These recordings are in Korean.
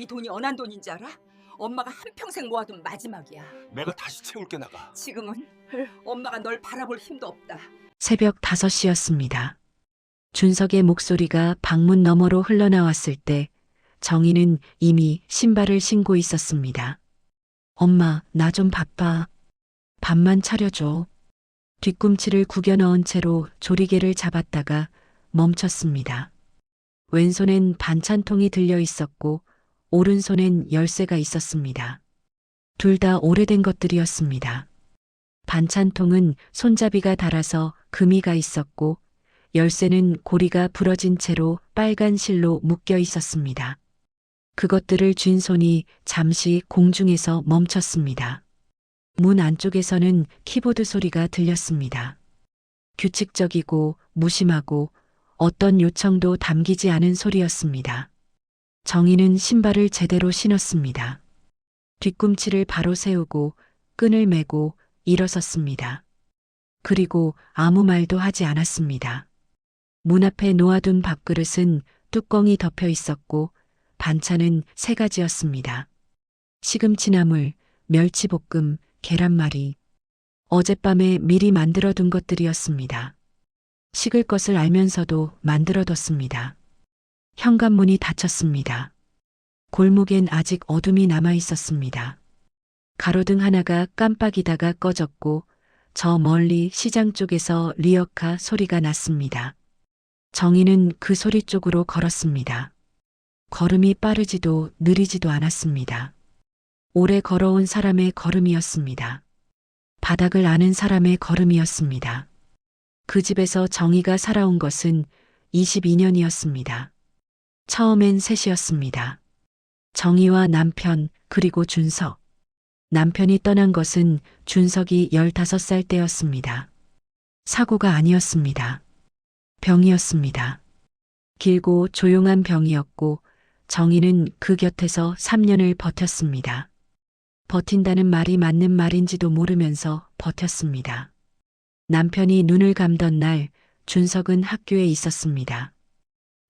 이 돈이 언한 돈인지 알아? 엄마가 한평생 모아둔 마지막이야. 내가 다시 채울게 나가. 지금은 엄마가 널 바라볼 힘도 없다. 새벽 5시였습니다. 준석의 목소리가 방문 너머로 흘러나왔을 때 정희는 이미 신발을 신고 있었습니다. 엄마, 나 좀 바빠. 밥만 차려줘. 뒤꿈치를 구겨 넣은 채로 조리개를 잡았다가 멈췄습니다. 왼손엔 반찬통이 들려 있었고 오른손엔 열쇠가 있었습니다. 둘 다 오래된 것들이었습니다. 반찬통은 손잡이가 닳아서 금이가 있었고 열쇠는 고리가 부러진 채로 빨간 실로 묶여 있었습니다. 그것들을 쥔 손이 잠시 공중에서 멈췄습니다. 문 안쪽에서는 키보드 소리가 들렸습니다. 규칙적이고 무심하고 어떤 요청도 담기지 않은 소리였습니다. 정희는 신발을 제대로 신었습니다. 뒤꿈치를 바로 세우고 끈을 매고 일어섰습니다. 그리고 아무 말도 하지 않았습니다. 문 앞에 놓아둔 밥그릇은 뚜껑이 덮여 있었고 반찬은 3가지였습니다. 시금치나물, 멸치볶음, 계란말이. 어젯밤에 미리 만들어둔 것들이었습니다. 식을 것을 알면서도 만들어뒀습니다. 현관문이 닫혔습니다. 골목엔 아직 어둠이 남아 있었습니다. 가로등 하나가 깜빡이다가 꺼졌고 저 멀리 시장 쪽에서 리어카 소리가 났습니다. 정희는 그 소리 쪽으로 걸었습니다. 걸음이 빠르지도 느리지도 않았습니다. 오래 걸어온 사람의 걸음이었습니다. 바닥을 아는 사람의 걸음이었습니다. 그 집에서 정희가 살아온 것은 22년이었습니다. 처음엔 셋이었습니다. 정희와 남편 그리고 준석. 남편이 떠난 것은 준석이 15살 때였습니다. 사고가 아니었습니다. 병이었습니다. 길고 조용한 병이었고 정희는 그 곁에서 3년을 버텼습니다. 버틴다는 말이 맞는 말인지도 모르면서 버텼습니다. 남편이 눈을 감던 날 준석은 학교에 있었습니다.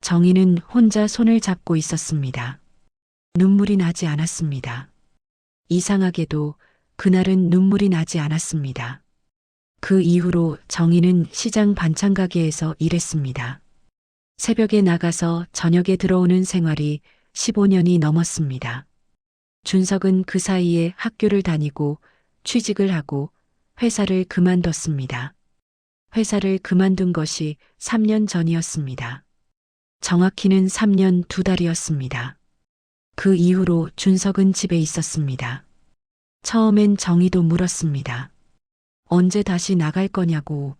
정희는 혼자 손을 잡고 있었습니다. 눈물이 나지 않았습니다. 이상하게도 그날은 눈물이 나지 않았습니다. 그 이후로 정희는 시장 반찬 가게에서 일했습니다. 새벽에 나가서 저녁에 들어오는 생활이 15년이 넘었습니다. 준석은 그 사이에 학교를 다니고 취직을 하고 회사를 그만뒀습니다. 회사를 그만둔 것이 3년 전이었습니다. 정확히는 3년 2달이었습니다. 그 이후로 준석은 집에 있었습니다. 처음엔 정희도 물었습니다. 언제 다시 나갈 거냐고.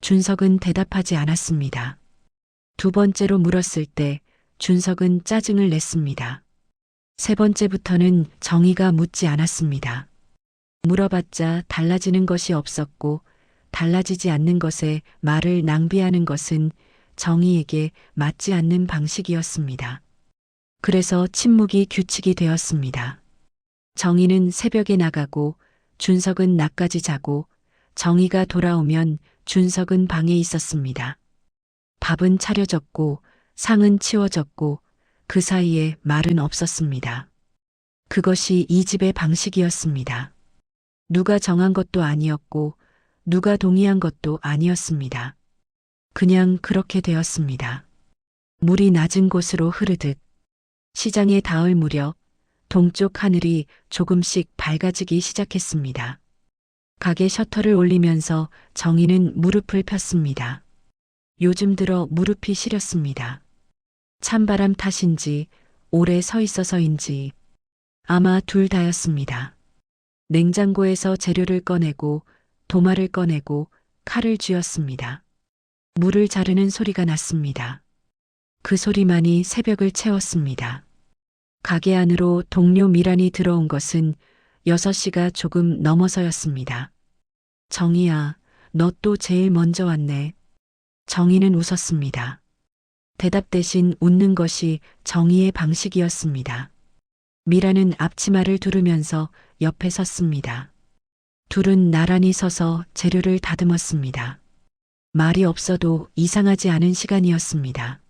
준석은 대답하지 않았습니다. 2번째로 물었을 때 준석은 짜증을 냈습니다. 3번째부터는 정희가 묻지 않았습니다. 물어봤자 달라지는 것이 없었고 달라지지 않는 것에 말을 낭비하는 것은 정희에게 맞지 않는 방식이었습니다. 그래서 침묵이 규칙이 되었습니다. 정희는 새벽에 나가고 준석은 낮까지 자고 정희가 돌아오면 준석은 방에 있었습니다. 밥은 차려졌고 상은 치워졌고 그 사이에 말은 없었습니다. 그것이 이 집의 방식이었습니다. 누가 정한 것도 아니었고 누가 동의한 것도 아니었습니다. 그냥 그렇게 되었습니다. 물이 낮은 곳으로 흐르듯 시장에 닿을 무렵 동쪽 하늘이 조금씩 밝아지기 시작했습니다. 가게 셔터를 올리면서 정희는 무릎을 폈습니다. 요즘 들어 무릎이 시렸습니다. 찬바람 탓인지 오래 서 있어서인지 아마 둘 다였습니다. 냉장고에서 재료를 꺼내고 도마를 꺼내고 칼을 쥐었습니다. 물을 자르는 소리가 났습니다. 그 소리만이 새벽을 채웠습니다. 가게 안으로 동료 미란이 들어온 것은 6시가 조금 넘어서였습니다. 정희야, 너 또 제일 먼저 왔네. 정희는 웃었습니다. 대답 대신 웃는 것이 정희의 방식이었습니다. 미라는 앞치마를 두르면서 옆에 섰습니다. 둘은 나란히 서서 재료를 다듬었습니다. 말이 없어도 이상하지 않은 시간이었습니다.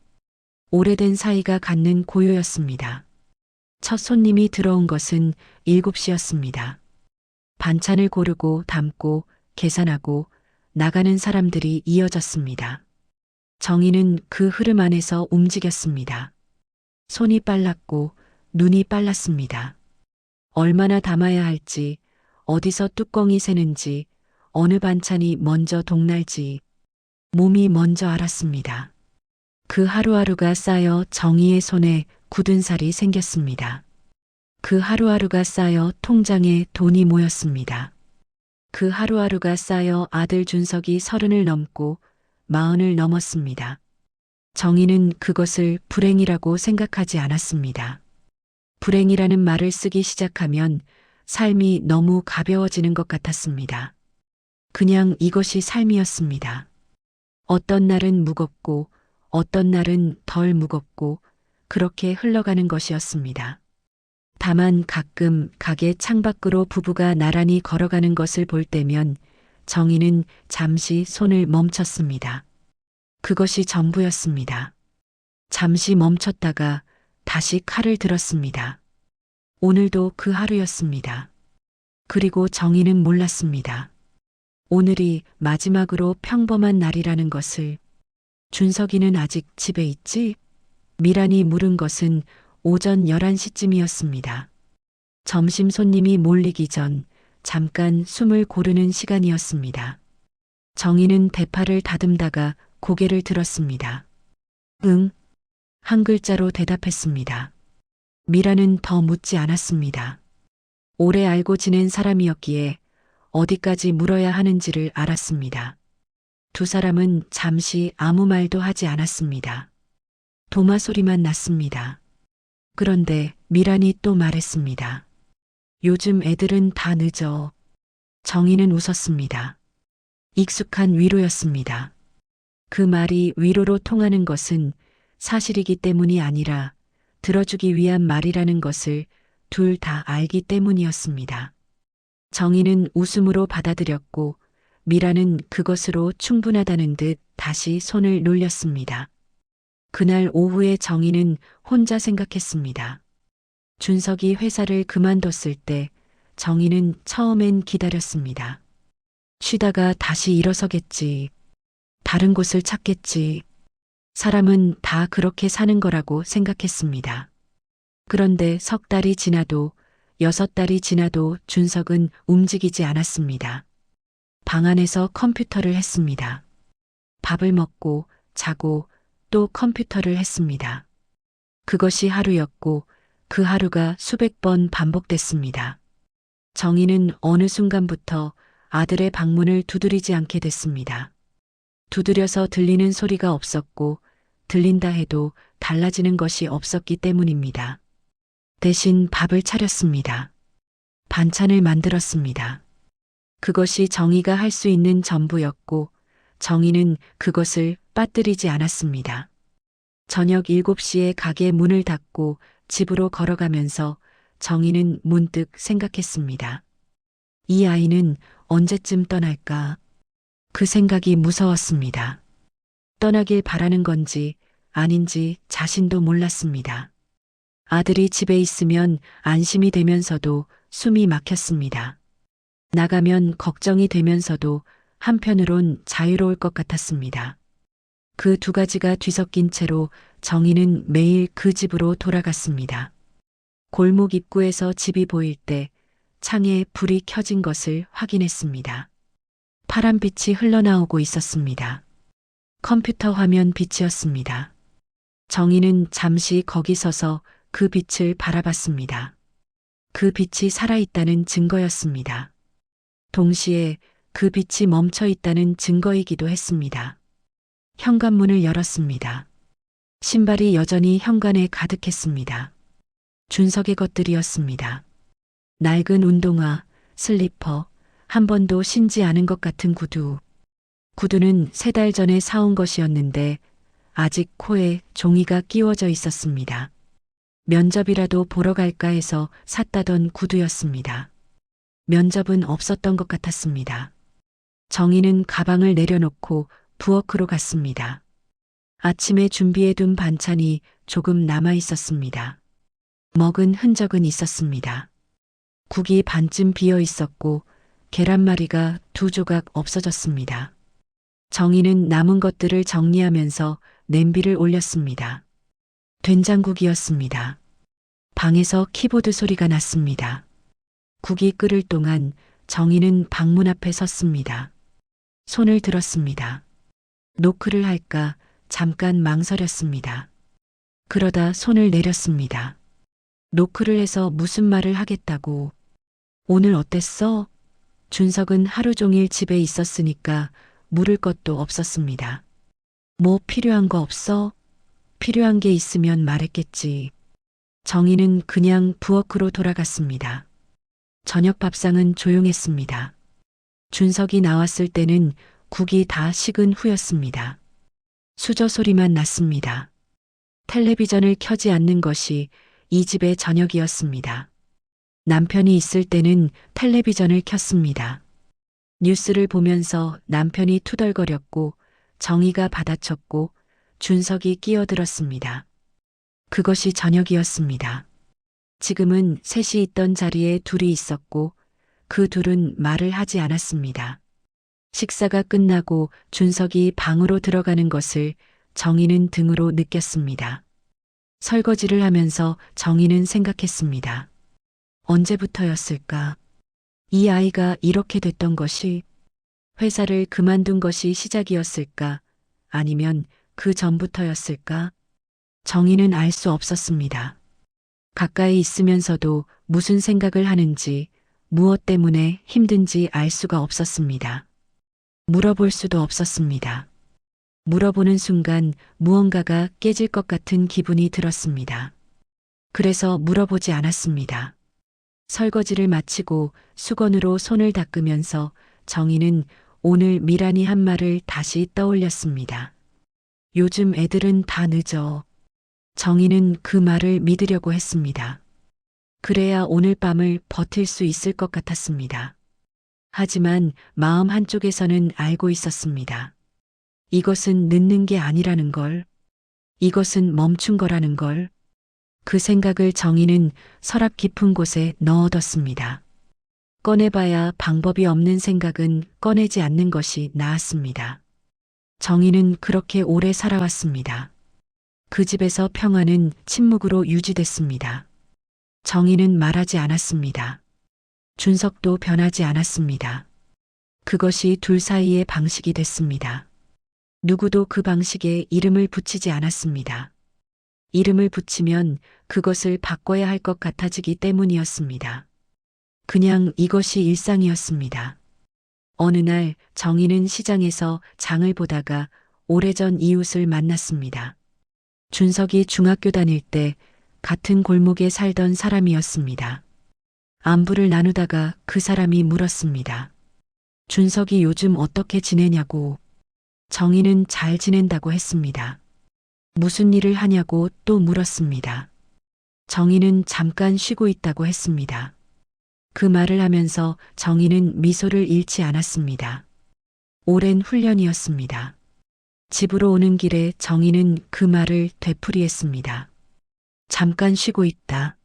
오래된 사이가 갖는 고요였습니다. 첫 손님이 들어온 것은 7시였습니다. 반찬을 고르고 담고 계산하고 나가는 사람들이 이어졌습니다. 정희는 그 흐름 안에서 움직였습니다. 손이 빨랐고 눈이 빨랐습니다. 얼마나 담아야 할지, 어디서 뚜껑이 새는지, 어느 반찬이 먼저 동날지 몸이 먼저 알았습니다. 그 하루하루가 쌓여 정희의 손에 굳은 살이 생겼습니다. 그 하루하루가 쌓여 통장에 돈이 모였습니다. 그 하루하루가 쌓여 아들 준석이 30을 넘고 40을 넘었습니다. 정희는 그것을 불행이라고 생각하지 않았습니다. 불행이라는 말을 쓰기 시작하면 삶이 너무 가벼워지는 것 같았습니다. 그냥 이것이 삶이었습니다. 어떤 날은 무겁고 어떤 날은 덜 무겁고 그렇게 흘러가는 것이었습니다. 다만 가끔 가게 창밖으로 부부가 나란히 걸어가는 것을 볼 때면 정희는 잠시 손을 멈췄습니다. 그것이 전부였습니다. 잠시 멈췄다가 다시 칼을 들었습니다. 오늘도 그 하루였습니다. 그리고 정희는 몰랐습니다. 오늘이 마지막으로 평범한 날이라는 것을. 준석이는 아직 집에 있지? 미란이 물은 것은 오전 11시쯤이었습니다. 점심 손님이 몰리기 전 잠깐 숨을 고르는 시간이었습니다. 정희는 대파를 다듬다가 고개를 들었습니다. 응. 한 글자로 대답했습니다. 미라는 더 묻지 않았습니다. 오래 알고 지낸 사람이었기에 어디까지 물어야 하는지를 알았습니다. 두 사람은 잠시 아무 말도 하지 않았습니다. 도마 소리만 났습니다. 그런데 미란이 또 말했습니다. 요즘 애들은 다 늦어. 정희는 웃었습니다. 익숙한 위로였습니다. 그 말이 위로로 통하는 것은 사실이기 때문이 아니라 들어주기 위한 말이라는 것을 둘 다 알기 때문이었습니다. 정희는 웃음으로 받아들였고 미라는 그것으로 충분하다는 듯 다시 손을 놀렸습니다. 그날 오후에 정희는 혼자 생각했습니다. 준석이 회사를 그만뒀을 때 정희는 처음엔 기다렸습니다. 쉬다가 다시 일어서겠지. 다른 곳을 찾겠지. 사람은 다 그렇게 사는 거라고 생각했습니다. 그런데 석 달이 지나도 6달이 지나도 준석은 움직이지 않았습니다. 방 안에서 컴퓨터를 했습니다. 밥을 먹고 자고 또 컴퓨터를 했습니다. 그것이 하루였고 그 하루가 수백 번 반복됐습니다. 정희는 어느 순간부터 아들의 방문을 두드리지 않게 됐습니다. 두드려서 들리는 소리가 없었고 들린다 해도 달라지는 것이 없었기 때문입니다. 대신 밥을 차렸습니다. 반찬을 만들었습니다. 그것이 정희가 할 수 있는 전부였고 정희는 그것을 빠뜨리지 않았습니다. 저녁 7시에 가게 문을 닫고 집으로 걸어가면서 정희는 문득 생각했습니다. 이 아이는 언제쯤 떠날까? 그 생각이 무서웠습니다. 떠나길 바라는 건지 아닌지 자신도 몰랐습니다. 아들이 집에 있으면 안심이 되면서도 숨이 막혔습니다. 나가면 걱정이 되면서도 한편으론 자유로울 것 같았습니다. 그 두 가지가 뒤섞인 채로 정희는 매일 그 집으로 돌아갔습니다. 골목 입구에서 집이 보일 때 창에 불이 켜진 것을 확인했습니다. 파란빛이 흘러나오고 있었습니다. 컴퓨터 화면 빛이었습니다. 정희는 잠시 거기 서서 그 빛을 바라봤습니다. 그 빛이 살아있다는 증거였습니다. 동시에 그 빛이 멈춰 있다는 증거이기도 했습니다. 현관문을 열었습니다. 신발이 여전히 현관에 가득했습니다. 준석의 것들이었습니다. 낡은 운동화, 슬리퍼, 한 번도 신지 않은 것 같은 구두. 구두는 3달 전에 사온 것이었는데 아직 코에 종이가 끼워져 있었습니다. 면접이라도 보러 갈까 해서 샀다던 구두였습니다. 면접은 없었던 것 같았습니다. 정희는 가방을 내려놓고 부엌으로 갔습니다. 아침에 준비해둔 반찬이 조금 남아 있었습니다. 먹은 흔적은 있었습니다. 국이 반쯤 비어 있었고 계란말이가 2조각 없어졌습니다. 정희는 남은 것들을 정리하면서 냄비를 올렸습니다. 된장국이었습니다. 방에서 키보드 소리가 났습니다. 국이 끓을 동안 정희는 방문 앞에 섰습니다. 손을 들었습니다. 노크를 할까 잠깐 망설였습니다. 그러다 손을 내렸습니다. 노크를 해서 무슨 말을 하겠다고. 오늘 어땠어? 준석은 하루 종일 집에 있었으니까 물을 것도 없었습니다. 뭐 필요한 거 없어? 필요한 게 있으면 말했겠지. 정희는 그냥 부엌으로 돌아갔습니다. 저녁 밥상은 조용했습니다. 준석이 나왔을 때는 국이 다 식은 후였습니다. 수저 소리만 났습니다. 텔레비전을 켜지 않는 것이 이 집의 저녁이었습니다. 남편이 있을 때는 텔레비전을 켰습니다. 뉴스를 보면서 남편이 투덜거렸고 정희가 받아쳤고 준석이 끼어들었습니다. 그것이 저녁이었습니다. 지금은 셋이 있던 자리에 둘이 있었고 그 둘은 말을 하지 않았습니다. 식사가 끝나고 준석이 방으로 들어가는 것을 정희는 등으로 느꼈습니다. 설거지를 하면서 정희는 생각했습니다. 언제부터였을까? 이 아이가 이렇게 됐던 것이 회사를 그만둔 것이 시작이었을까? 아니면 그 전부터였을까? 정희는 알 수 없었습니다. 가까이 있으면서도 무슨 생각을 하는지, 무엇 때문에 힘든지 알 수가 없었습니다. 물어볼 수도 없었습니다. 물어보는 순간 무언가가 깨질 것 같은 기분이 들었습니다. 그래서 물어보지 않았습니다. 설거지를 마치고 수건으로 손을 닦으면서 정희는 오늘 미란이 한 말을 다시 떠올렸습니다. 요즘 애들은 다 늦어. 정희는 그 말을 믿으려고 했습니다. 그래야 오늘 밤을 버틸 수 있을 것 같았습니다. 하지만 마음 한쪽에서는 알고 있었습니다. 이것은 늦는 게 아니라는 걸, 이것은 멈춘 거라는 걸, 그 생각을 정희는 서랍 깊은 곳에 넣어뒀습니다. 꺼내봐야 방법이 없는 생각은 꺼내지 않는 것이 나았습니다. 정희는 그렇게 오래 살아왔습니다. 그 집에서 평화는 침묵으로 유지됐습니다. 정희는 말하지 않았습니다. 준석도 변하지 않았습니다. 그것이 둘 사이의 방식이 됐습니다. 누구도 그 방식에 이름을 붙이지 않았습니다. 이름을 붙이면 그것을 바꿔야 할 것 같아지기 때문이었습니다. 그냥 이것이 일상이었습니다. 어느 날 정희는 시장에서 장을 보다가 오래전 이웃을 만났습니다. 준석이 중학교 다닐 때 같은 골목에 살던 사람이었습니다. 안부를 나누다가 그 사람이 물었습니다. 준석이 요즘 어떻게 지내냐고. 정희는 잘 지낸다고 했습니다. 무슨 일을 하냐고 또 물었습니다. 정희는 잠깐 쉬고 있다고 했습니다. 그 말을 하면서 정희는 미소를 잃지 않았습니다. 오랜 훈련이었습니다. 집으로 오는 길에 정희는 그 말을 되풀이했습니다. 잠깐 쉬고 있다.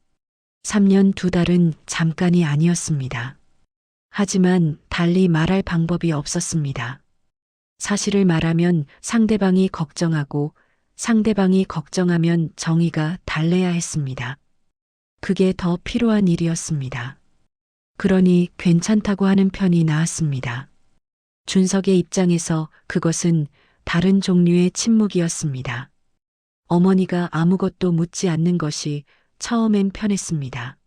3년 2달은 잠깐이 아니었습니다. 하지만 달리 말할 방법이 없었습니다. 사실을 말하면 상대방이 걱정하고 상대방이 걱정하면 정의가 달래야 했습니다. 그게 더 필요한 일이었습니다. 그러니 괜찮다고 하는 편이 나았습니다. 준석의 입장에서 그것은 다른 종류의 침묵이었습니다. 어머니가 아무것도 묻지 않는 것이 처음엔 편했습니다.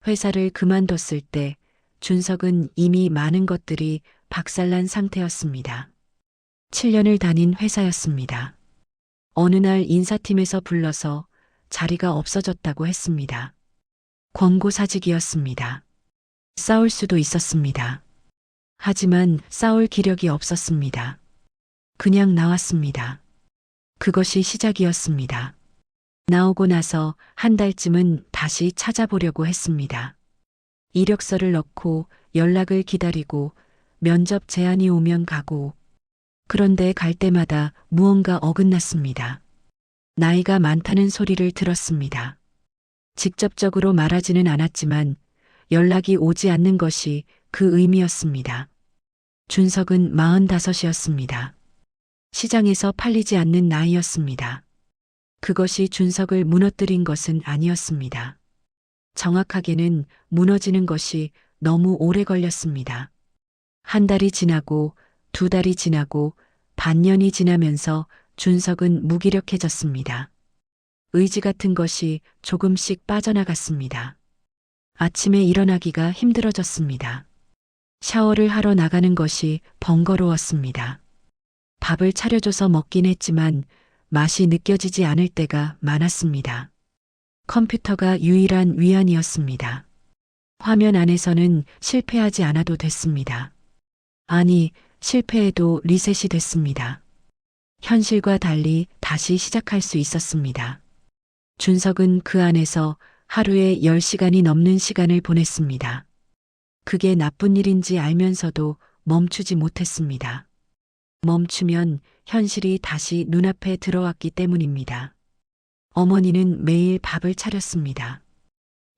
회사를 그만뒀을 때 준석은 이미 많은 것들이 박살난 상태였습니다. 7년을 다닌 회사였습니다. 어느 날 인사팀에서 불러서 자리가 없어졌다고 했습니다. 권고사직이었습니다. 싸울 수도 있었습니다. 하지만 싸울 기력이 없었습니다. 그냥 나왔습니다. 그것이 시작이었습니다. 나오고 나서 한 달쯤은 다시 찾아보려고 했습니다. 이력서를 넣고 연락을 기다리고 면접 제안이 오면 가고, 그런데 갈 때마다 무언가 어긋났습니다. 나이가 많다는 소리를 들었습니다. 직접적으로 말하지는 않았지만 연락이 오지 않는 것이 그 의미였습니다. 준석은 45이었습니다. 시장에서 팔리지 않는 나이였습니다. 그것이 준석을 무너뜨린 것은 아니었습니다. 정확하게는 무너지는 것이 너무 오래 걸렸습니다. 한 달이 지나고 2달이 지나고 반년이 지나면서 준석은 무기력해졌습니다. 의지 같은 것이 조금씩 빠져나갔습니다. 아침에 일어나기가 힘들어졌습니다. 샤워를 하러 나가는 것이 번거로웠습니다. 밥을 차려줘서 먹긴 했지만 맛이 느껴지지 않을 때가 많았습니다. 컴퓨터가 유일한 위안이었습니다. 화면 안에서는 실패하지 않아도 됐습니다. 아니, 실패해도 리셋이 됐습니다. 현실과 달리 다시 시작할 수 있었습니다. 준석은 그 안에서 하루에 10시간이 넘는 시간을 보냈습니다. 그게 나쁜 일인지 알면서도 멈추지 못했습니다. 멈추면 현실이 다시 눈앞에 들어왔기 때문입니다. 어머니는 매일 밥을 차렸습니다.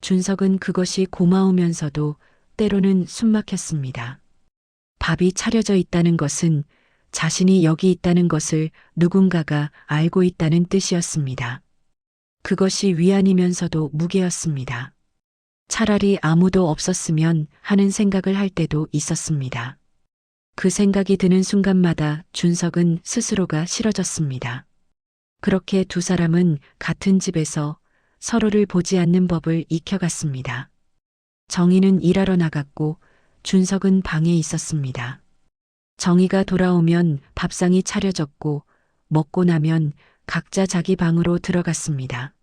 준석은 그것이 고마우면서도 때로는 숨막혔습니다. 밥이 차려져 있다는 것은 자신이 여기 있다는 것을 누군가가 알고 있다는 뜻이었습니다. 그것이 위안이면서도 무게였습니다. 차라리 아무도 없었으면 하는 생각을 할 때도 있었습니다. 그 생각이 드는 순간마다 준석은 스스로가 싫어졌습니다. 그렇게 두 사람은 같은 집에서 서로를 보지 않는 법을 익혀갔습니다. 정희는 일하러 나갔고 준석은 방에 있었습니다. 정희가 돌아오면 밥상이 차려졌고 먹고 나면 각자 자기 방으로 들어갔습니다.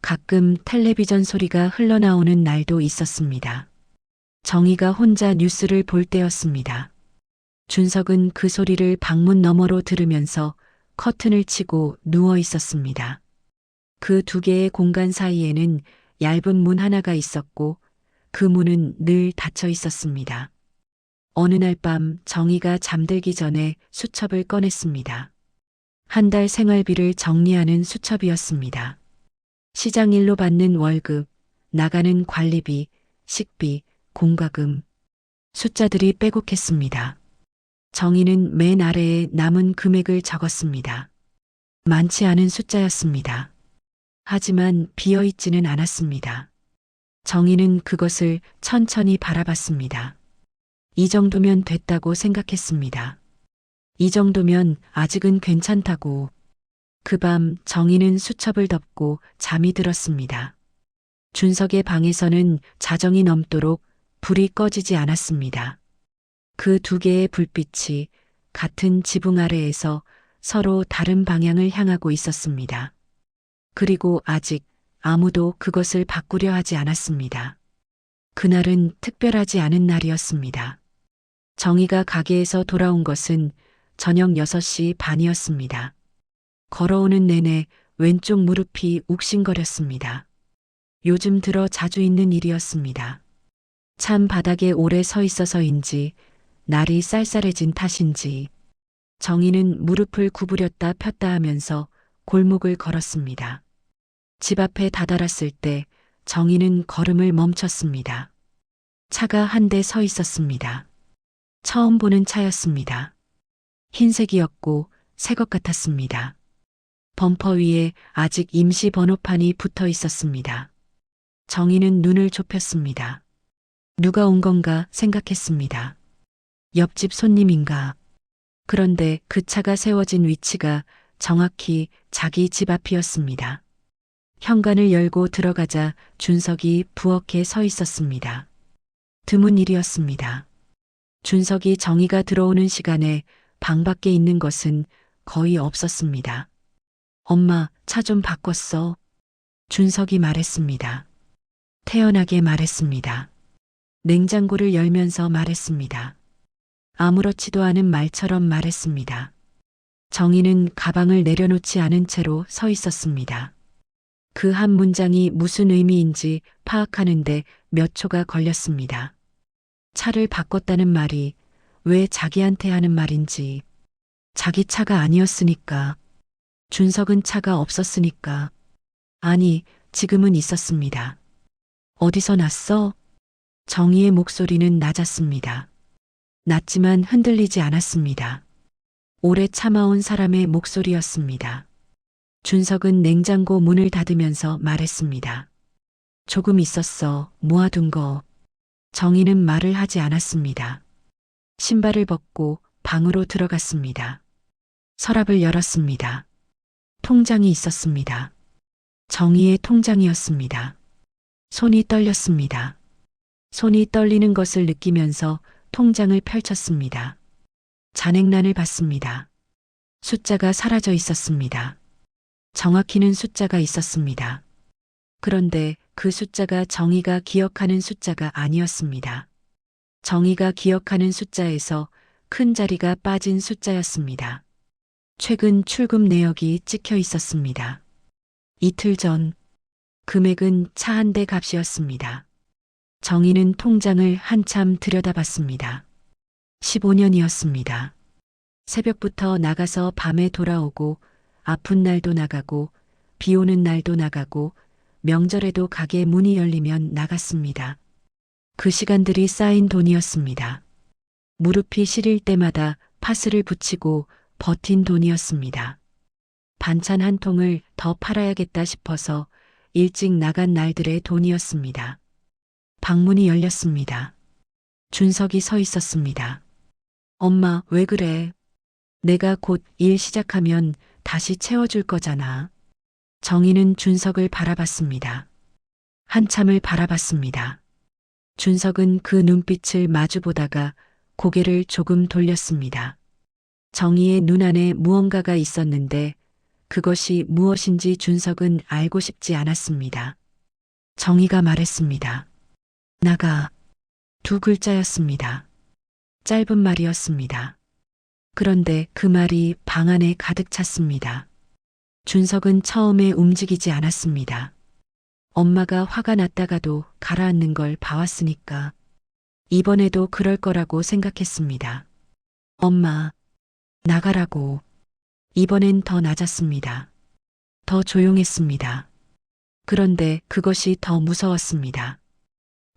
가끔 텔레비전 소리가 흘러나오는 날도 있었습니다. 정희가 혼자 뉴스를 볼 때였습니다. 준석은 그 소리를 방문 너머로 들으면서 커튼을 치고 누워 있었습니다. 그 두 개의 공간 사이에는 얇은 문 하나가 있었고 그 문은 늘 닫혀 있었습니다. 어느 날 밤 정희가 잠들기 전에 수첩을 꺼냈습니다. 한 달 생활비를 정리하는 수첩이었습니다. 시장 일로 받는 월급, 나가는 관리비, 식비, 공과금. 숫자들이 빼곡했습니다. 정희는 맨 아래에 남은 금액을 적었습니다. 많지 않은 숫자였습니다. 하지만 비어있지는 않았습니다. 정희는 그것을 천천히 바라봤습니다. 이 정도면 됐다고 생각했습니다. 이 정도면 아직은 괜찮다고. 그 밤 정희는 수첩을 덮고 잠이 들었습니다. 준석의 방에서는 자정이 넘도록 불이 꺼지지 않았습니다. 그 두 개의 불빛이 같은 지붕 아래에서 서로 다른 방향을 향하고 있었습니다. 그리고 아직 아무도 그것을 바꾸려 하지 않았습니다. 그날은 특별하지 않은 날이었습니다. 정희가 가게에서 돌아온 것은 저녁 6시 반이었습니다. 걸어오는 내내 왼쪽 무릎이 욱신거렸습니다. 요즘 들어 자주 있는 일이었습니다. 찬 바닥에 오래 서 있어서인지 날이 쌀쌀해진 탓인지 정희는 무릎을 구부렸다 폈다 하면서 골목을 걸었습니다. 집 앞에 다다랐을 때 정희는 걸음을 멈췄습니다. 차가 한 대 서 있었습니다. 처음 보는 차였습니다. 흰색이었고 새 것 같았습니다. 범퍼 위에 아직 임시 번호판이 붙어 있었습니다. 정희는 눈을 좁혔습니다. 누가 온 건가 생각했습니다. 옆집 손님인가. 그런데 그 차가 세워진 위치가 정확히 자기 집 앞이었습니다. 현관을 열고 들어가자 준석이 부엌에 서 있었습니다. 드문 일이었습니다. 준석이 정희가 들어오는 시간에 방 밖에 있는 것은 거의 없었습니다. 엄마, 차 좀 바꿨어. 준석이 말했습니다. 태연하게 말했습니다. 냉장고를 열면서 말했습니다. 아무렇지도 않은 말처럼 말했습니다. 정희는 가방을 내려놓지 않은 채로 서 있었습니다. 그 한 문장이 무슨 의미인지 파악하는데 몇 초가 걸렸습니다. 차를 바꿨다는 말이 왜 자기한테 하는 말인지. 자기 차가 아니었으니까. 준석은 차가 없었으니까. 아니, 지금은 있었습니다. 어디서 났어? 정희의 목소리는 낮았습니다. 낮지만 흔들리지 않았습니다. 오래 참아온 사람의 목소리였습니다. 준석은 냉장고 문을 닫으면서 말했습니다. 조금 있었어. 모아둔 거. 정희는 말을 하지 않았습니다. 신발을 벗고 방으로 들어갔습니다. 서랍을 열었습니다. 통장이 있었습니다. 정희의 통장이었습니다. 손이 떨렸습니다. 손이 떨리는 것을 느끼면서 통장을 펼쳤습니다. 잔액란을 봤습니다. 숫자가 사라져 있었습니다. 정확히는 숫자가 있었습니다. 그런데 그 숫자가 정희가 기억하는 숫자가 아니었습니다. 정희가 기억하는 숫자에서 큰 자리가 빠진 숫자였습니다. 최근 출금 내역이 찍혀 있었습니다. 이틀 전 금액은 차 한 대 값이었습니다. 정희는 통장을 한참 들여다봤습니다. 15년이었습니다. 새벽부터 나가서 밤에 돌아오고 아픈 날도 나가고 비 오는 날도 나가고 명절에도 가게 문이 열리면 나갔습니다. 그 시간들이 쌓인 돈이었습니다. 무릎이 시릴 때마다 파스를 붙이고 버틴 돈이었습니다. 반찬 한 통을 더 팔아야겠다 싶어서 일찍 나간 날들의 돈이었습니다. 방문이 열렸습니다. 준석이 서 있었습니다. 엄마, 왜 그래? 내가 곧 일 시작하면 다시 채워줄 거잖아. 정희는 준석을 바라봤습니다. 한참을 바라봤습니다. 준석은 그 눈빛을 마주보다가 고개를 조금 돌렸습니다. 정희의 눈 안에 무언가가 있었는데 그것이 무엇인지 준석은 알고 싶지 않았습니다. 정희가 말했습니다. 나가. 두 글자였습니다. 짧은 말이었습니다. 그런데 그 말이 방 안에 가득 찼습니다. 준석은 처음에 움직이지 않았습니다. 엄마가 화가 났다가도 가라앉는 걸 봐왔으니까 이번에도 그럴 거라고 생각했습니다. 엄마, 나가라고. 이번엔 더 낮았습니다. 더 조용했습니다. 그런데 그것이 더 무서웠습니다.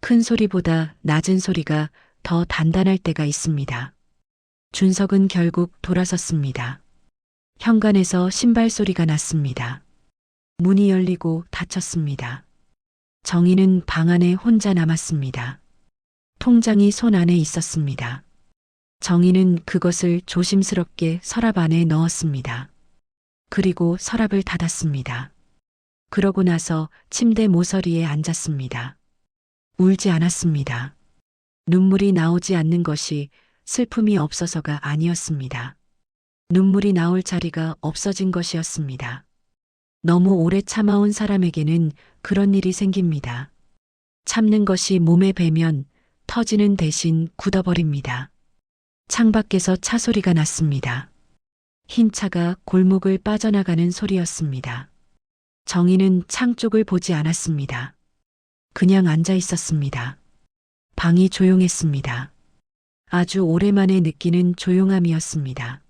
큰 소리보다 낮은 소리가 더 단단할 때가 있습니다. 준석은 결국 돌아섰습니다. 현관에서 신발 소리가 났습니다. 문이 열리고 닫혔습니다. 정희는 방 안에 혼자 남았습니다. 통장이 손 안에 있었습니다. 정희는 그것을 조심스럽게 서랍 안에 넣었습니다. 그리고 서랍을 닫았습니다. 그러고 나서 침대 모서리에 앉았습니다. 울지 않았습니다. 눈물이 나오지 않는 것이 슬픔이 없어서가 아니었습니다. 눈물이 나올 자리가 없어진 것이었습니다. 너무 오래 참아온 사람에게는 그런 일이 생깁니다. 참는 것이 몸에 배면 터지는 대신 굳어버립니다. 창밖에서 차 소리가 났습니다. 흰 차가 골목을 빠져나가는 소리였습니다. 정희는 창 쪽을 보지 않았습니다. 그냥 앉아 있었습니다. 방이 조용했습니다. 아주 오랜만에 느끼는 조용함이었습니다.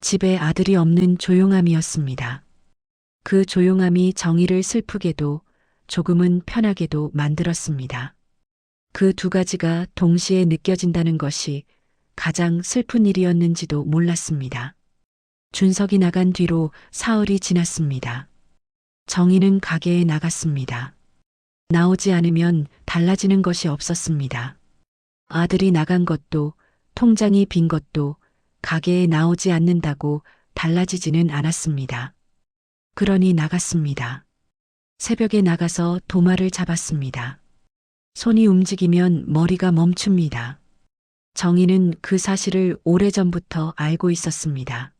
집에 아들이 없는 조용함이었습니다. 그 조용함이 정희를 슬프게도 조금은 편하게도 만들었습니다. 그 두 가지가 동시에 느껴진다는 것이 가장 슬픈 일이었는지도 몰랐습니다. 준석이 나간 뒤로 사흘이 지났습니다. 정희는 가게에 나갔습니다. 나오지 않으면 달라지는 것이 없었습니다. 아들이 나간 것도 통장이 빈 것도 가게에 나오지 않는다고 달라지지는 않았습니다. 그러니 나갔습니다. 새벽에 나가서 도마를 잡았습니다. 손이 움직이면 머리가 멈춥니다. 정희는 그 사실을 오래전부터 알고 있었습니다.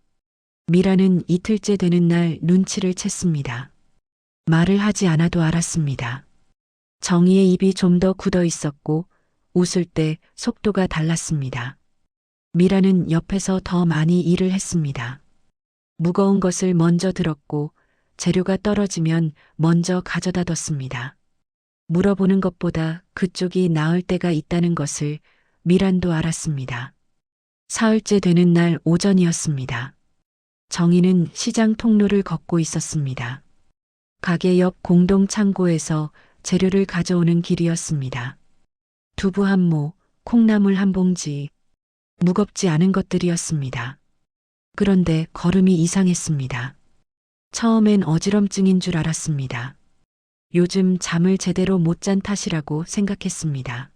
미라는 이틀째 되는 날 눈치를 챘습니다. 말을 하지 않아도 알았습니다. 정희의 입이 좀 더 굳어 있었고 웃을 때 속도가 달랐습니다. 미라는 옆에서 더 많이 일을 했습니다. 무거운 것을 먼저 들었고 재료가 떨어지면 먼저 가져다 뒀습니다. 물어보는 것보다 그쪽이 나을 때가 있다는 것을 미란도 알았습니다. 사흘째 되는 날 오전이었습니다. 정희는 시장 통로를 걷고 있었습니다. 가게 옆 공동 창고에서 재료를 가져오는 길이었습니다. 두부 한 모, 콩나물 한 봉지, 무겁지 않은 것들이었습니다. 그런데 걸음이 이상했습니다. 처음엔 어지럼증인 줄 알았습니다. 요즘 잠을 제대로 못 잔 탓이라고 생각했습니다.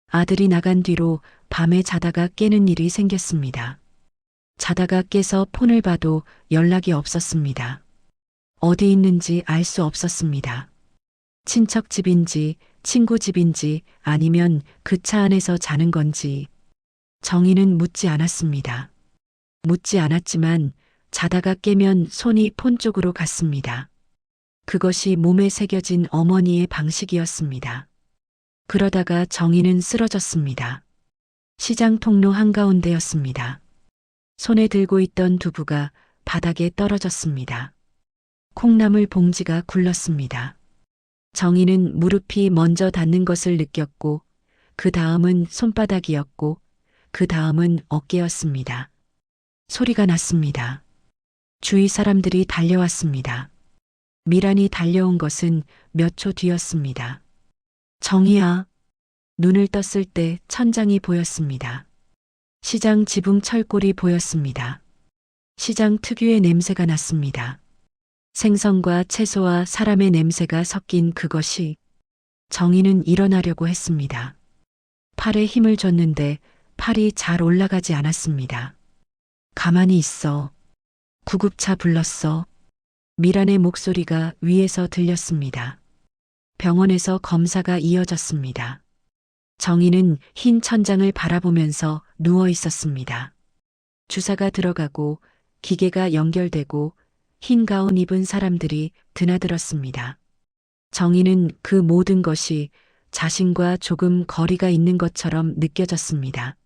아들이 나간 뒤로 밤에 자다가 깨는 일이 생겼습니다. 자다가 깨서 폰을 봐도 연락이 없었습니다. 어디 있는지 알 수 없었습니다. 친척 집인지 친구 집인지 아니면 그 차 안에서 자는 건지 정희는 묻지 않았습니다. 묻지 않았지만 자다가 깨면 손이 폰 쪽으로 갔습니다. 그것이 몸에 새겨진 어머니의 방식이었습니다. 그러다가 정희는 쓰러졌습니다. 시장 통로 한가운데였습니다. 손에 들고 있던 두부가 바닥에 떨어졌습니다. 콩나물 봉지가 굴렀습니다. 정희는 무릎이 먼저 닿는 것을 느꼈고 그 다음은 손바닥이었고 그 다음은 어깨였습니다. 소리가 났습니다. 주위 사람들이 달려왔습니다. 미란이 달려온 것은 몇 초 뒤였습니다. 정희야. 눈을 떴을 때 천장이 보였습니다. 시장 지붕 철골이 보였습니다. 시장 특유의 냄새가 났습니다. 생선과 채소와 사람의 냄새가 섞인 그것이. 정희는 일어나려고 했습니다. 팔에 힘을 줬는데 팔이 잘 올라가지 않았습니다. 가만히 있어. 구급차 불렀어. 미란의 목소리가 위에서 들렸습니다. 병원에서 검사가 이어졌습니다. 정희는 흰 천장을 바라보면서 누워 있었습니다. 주사가 들어가고 기계가 연결되고 흰 가운 입은 사람들이 드나들었습니다. 정희는 그 모든 것이 자신과 조금 거리가 있는 것처럼 느껴졌습니다.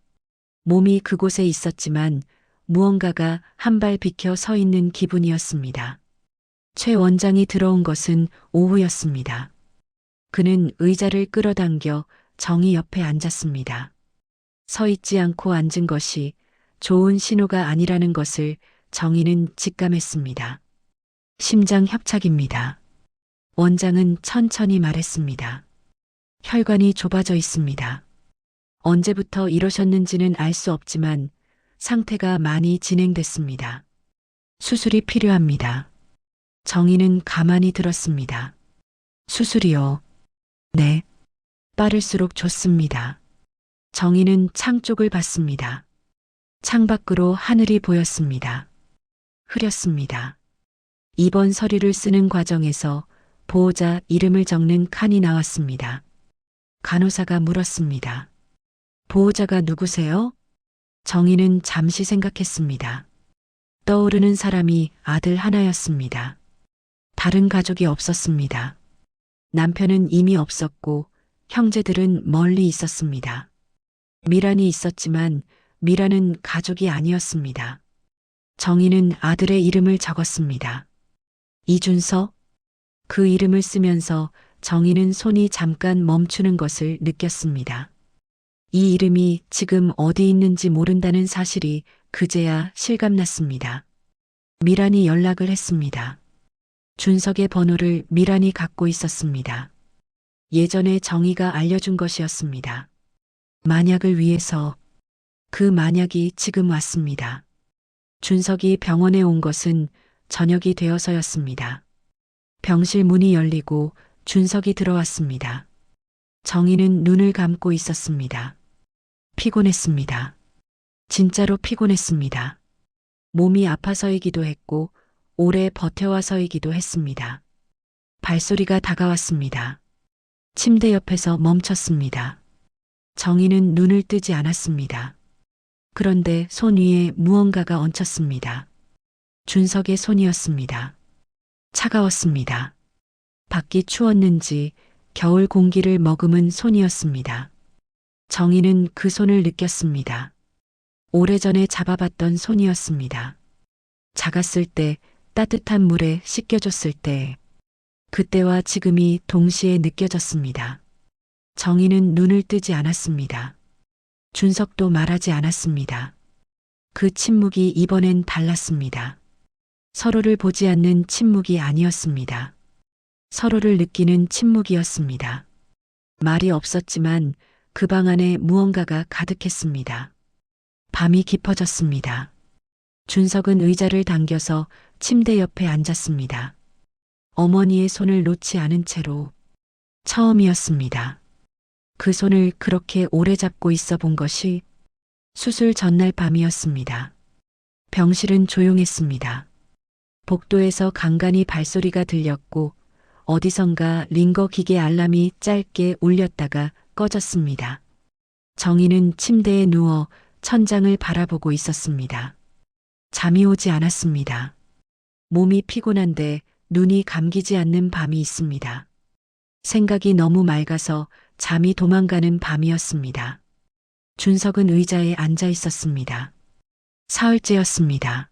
몸이 그곳에 있었지만 무언가가 한 발 비켜 서 있는 기분이었습니다. 최 원장이 들어온 것은 오후였습니다. 그는 의자를 끌어당겨 정희 옆에 앉았습니다. 서 있지 않고 앉은 것이 좋은 신호가 아니라는 것을 정희는 직감했습니다. 심장 협착입니다. 원장은 천천히 말했습니다. 혈관이 좁아져 있습니다. 언제부터 이러셨는지는 알 수 없지만 상태가 많이 진행됐습니다. 수술이 필요합니다. 정희는 가만히 들었습니다. 수술이요? 네. 빠를수록 좋습니다. 정희는 창 쪽을 봤습니다. 창밖으로 하늘이 보였습니다. 흐렸습니다. 입원 서류를 쓰는 과정에서 보호자 이름을 적는 칸이 나왔습니다. 간호사가 물었습니다. 보호자가 누구세요? 정희는 잠시 생각했습니다. 떠오르는 사람이 아들 하나였습니다. 다른 가족이 없었습니다. 남편은 이미 없었고 형제들은 멀리 있었습니다. 미란이 있었지만 미란은 가족이 아니었습니다. 정희는 아들의 이름을 적었습니다. 이준서? 그 이름을 쓰면서 정희는 손이 잠깐 멈추는 것을 느꼈습니다. 이 이름이 지금 어디 있는지 모른다는 사실이 그제야 실감났습니다. 미란이 연락을 했습니다. 준석의 번호를 미란이 갖고 있었습니다. 예전에 정희가 알려준 것이었습니다. 만약을 위해서. 그 만약이 지금 왔습니다. 준석이 병원에 온 것은 저녁이 되어서였습니다. 병실 문이 열리고 준석이 들어왔습니다. 정희는 눈을 감고 있었습니다. 피곤했습니다. 진짜로 피곤했습니다. 몸이 아파서이기도 했고 오래 버텨와서이기도 했습니다. 발소리가 다가왔습니다. 침대 옆에서 멈췄습니다. 정희는 눈을 뜨지 않았습니다. 그런데 손 위에 무언가가 얹혔습니다. 준석의 손이었습니다. 차가웠습니다. 밖이 추웠는지 겨울 공기를 머금은 손이었습니다. 정희는 그 손을 느꼈습니다. 오래전에 잡아봤던 손이었습니다. 작았을 때 따뜻한 물에 씻겨줬을 때 그때와 지금이 동시에 느껴졌습니다. 정희는 눈을 뜨지 않았습니다. 준석도 말하지 않았습니다. 그 침묵이 이번엔 달랐습니다. 서로를 보지 않는 침묵이 아니었습니다. 서로를 느끼는 침묵이었습니다. 말이 없었지만 그 방 안에 무언가가 가득했습니다. 밤이 깊어졌습니다. 준석은 의자를 당겨서 침대 옆에 앉았습니다. 어머니의 손을 놓지 않은 채로 처음이었습니다. 그 손을 그렇게 오래 잡고 있어 본 것이 수술 전날 밤이었습니다. 병실은 조용했습니다. 복도에서 간간히 발소리가 들렸고 어디선가 링거 기계 알람이 짧게 울렸다가 꺼졌습니다. 정희는 침대에 누워 천장을 바라보고 있었습니다. 잠이 오지 않았습니다. 몸이 피곤한데 눈이 감기지 않는 밤이 있습니다. 생각이 너무 맑아서 잠이 도망가는 밤이었습니다. 준석은 의자에 앉아 있었습니다. 사흘째였습니다.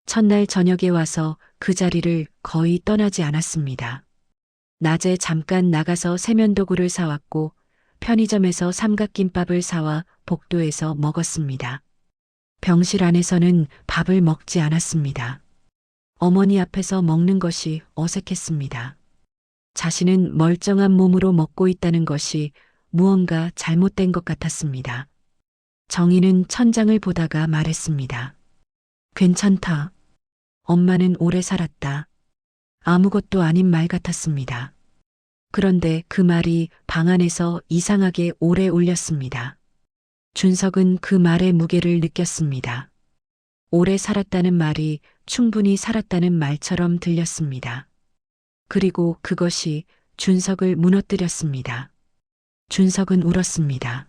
첫날 저녁에 와서 그 자리를 거의 떠나지 않았습니다. 낮에 잠깐 나가서 세면도구를 사왔고 편의점에서 삼각김밥을 사와 복도에서 먹었습니다. 병실 안에서는 밥을 먹지 않았습니다. 어머니 앞에서 먹는 것이 어색했습니다. 자신은 멀쩡한 몸으로 먹고 있다는 것이 무언가 잘못된 것 같았습니다. 정희는 천장을 보다가 말했습니다. 괜찮다. 엄마는 오래 살았다. 아무것도 아닌 말 같았습니다. 그런데 그 말이 방 안에서 이상하게 오래 울렸습니다. 준석은 그 말의 무게를 느꼈습니다. 오래 살았다는 말이 충분히 살았다는 말처럼 들렸습니다. 그리고 그것이 준석을 무너뜨렸습니다. 준석은 울었습니다.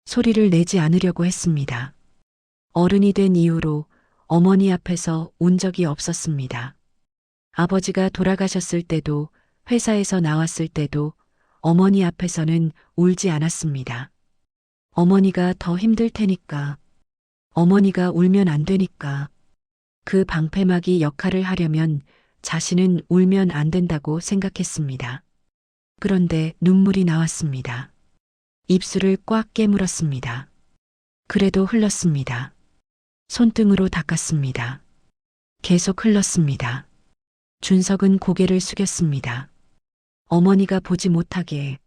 소리를 내지 않으려고 했습니다. 어른이 된 이후로 어머니 앞에서 운 적이 없었습니다. 아버지가 돌아가셨을 때도 회사에서 나왔을 때도 어머니 앞에서는 울지 않았습니다. 어머니가 더 힘들 테니까. 어머니가 울면 안 되니까. 그 방패막이 역할을 하려면 자신은 울면 안 된다고 생각했습니다. 그런데 눈물이 나왔습니다. 입술을 꽉 깨물었습니다. 그래도 흘렀습니다. 손등으로 닦았습니다. 계속 흘렀습니다. 준석은 고개를 숙였습니다. 어머니가 보지 못하게.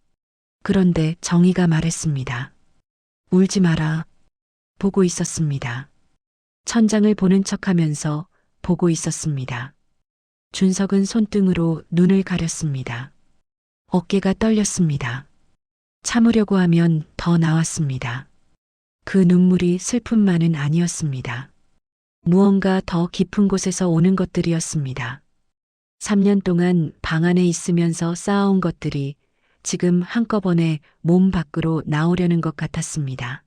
그런데 정희가 말했습니다. 울지 마라. 보고 있었습니다. 천장을 보는 척하면서 보고 있었습니다. 준석은 손등으로 눈을 가렸습니다. 어깨가 떨렸습니다. 참으려고 하면 더 나왔습니다. 그 눈물이 슬픔만은 아니었습니다. 무언가 더 깊은 곳에서 오는 것들이었습니다. 3년 동안 방 안에 있으면서 쌓아온 것들이 지금 한꺼번에 몸 밖으로 나오려는 것 같았습니다.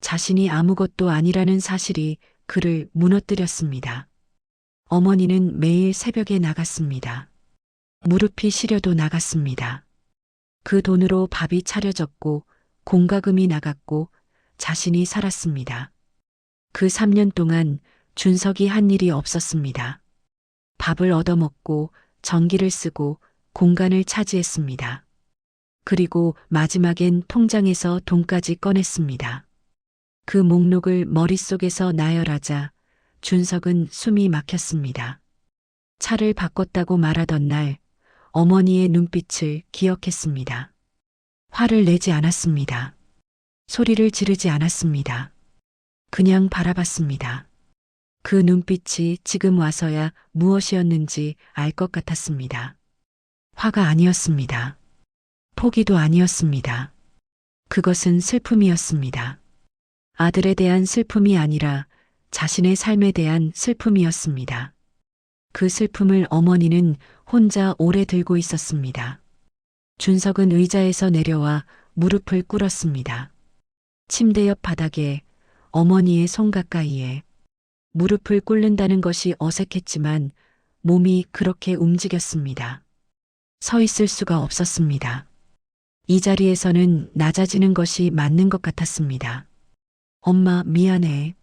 자신이 아무것도 아니라는 사실이 그를 무너뜨렸습니다. 어머니는 매일 새벽에 나갔습니다. 무릎이 시려도 나갔습니다. 그 돈으로 밥이 차려졌고 공과금이 나갔고 자신이 살았습니다. 그 3년 동안 준석이 한 일이 없었습니다. 밥을 얻어먹고 전기를 쓰고 공간을 차지했습니다. 그리고 마지막엔 통장에서 돈까지 꺼냈습니다. 그 목록을 머릿속에서 나열하자 준석은 숨이 막혔습니다. 차를 바꿨다고 말하던 날 어머니의 눈빛을 기억했습니다. 화를 내지 않았습니다. 소리를 지르지 않았습니다. 그냥 바라봤습니다. 그 눈빛이 지금 와서야 무엇이었는지 알 것 같았습니다. 화가 아니었습니다. 포기도 아니었습니다. 그것은 슬픔이었습니다. 아들에 대한 슬픔이 아니라 자신의 삶에 대한 슬픔이었습니다. 그 슬픔을 어머니는 혼자 오래 들고 있었습니다. 준석은 의자에서 내려와 무릎을 꿇었습니다. 침대 옆 바닥에 어머니의 손 가까이에 무릎을 꿇는다는 것이 어색했지만 몸이 그렇게 움직였습니다. 서 있을 수가 없었습니다. 이 자리에서는 낮아지는 것이 맞는 것 같았습니다. 엄마 미안해.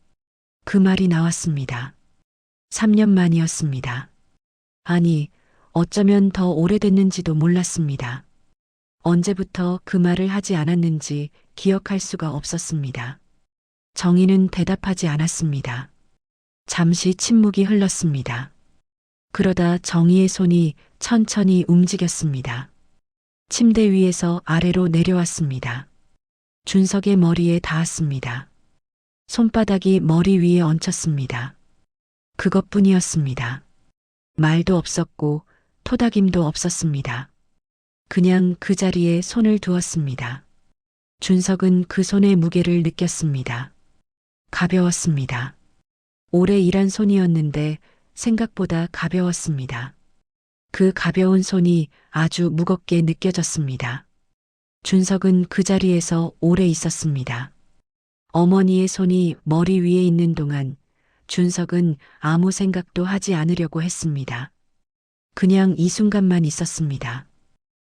그 말이 나왔습니다. 3년 만이었습니다. 아니, 어쩌면 더 오래됐는지도 몰랐습니다. 언제부터 그 말을 하지 않았는지 기억할 수가 없었습니다. 정희는 대답하지 않았습니다. 잠시 침묵이 흘렀습니다. 그러다 정희의 손이 천천히 움직였습니다. 침대 위에서 아래로 내려왔습니다. 준석의 머리에 닿았습니다. 손바닥이 머리 위에 얹혔습니다. 그것뿐이었습니다. 말도 없었고 토닥임도 없었습니다. 그냥 그 자리에 손을 두었습니다. 준석은 그 손의 무게를 느꼈습니다. 가벼웠습니다. 오래 일한 손이었는데 생각보다 가벼웠습니다. 그 가벼운 손이 아주 무겁게 느껴졌습니다. 준석은 그 자리에서 오래 있었습니다. 어머니의 손이 머리 위에 있는 동안 준석은 아무 생각도 하지 않으려고 했습니다. 그냥 이 순간만 있었습니다.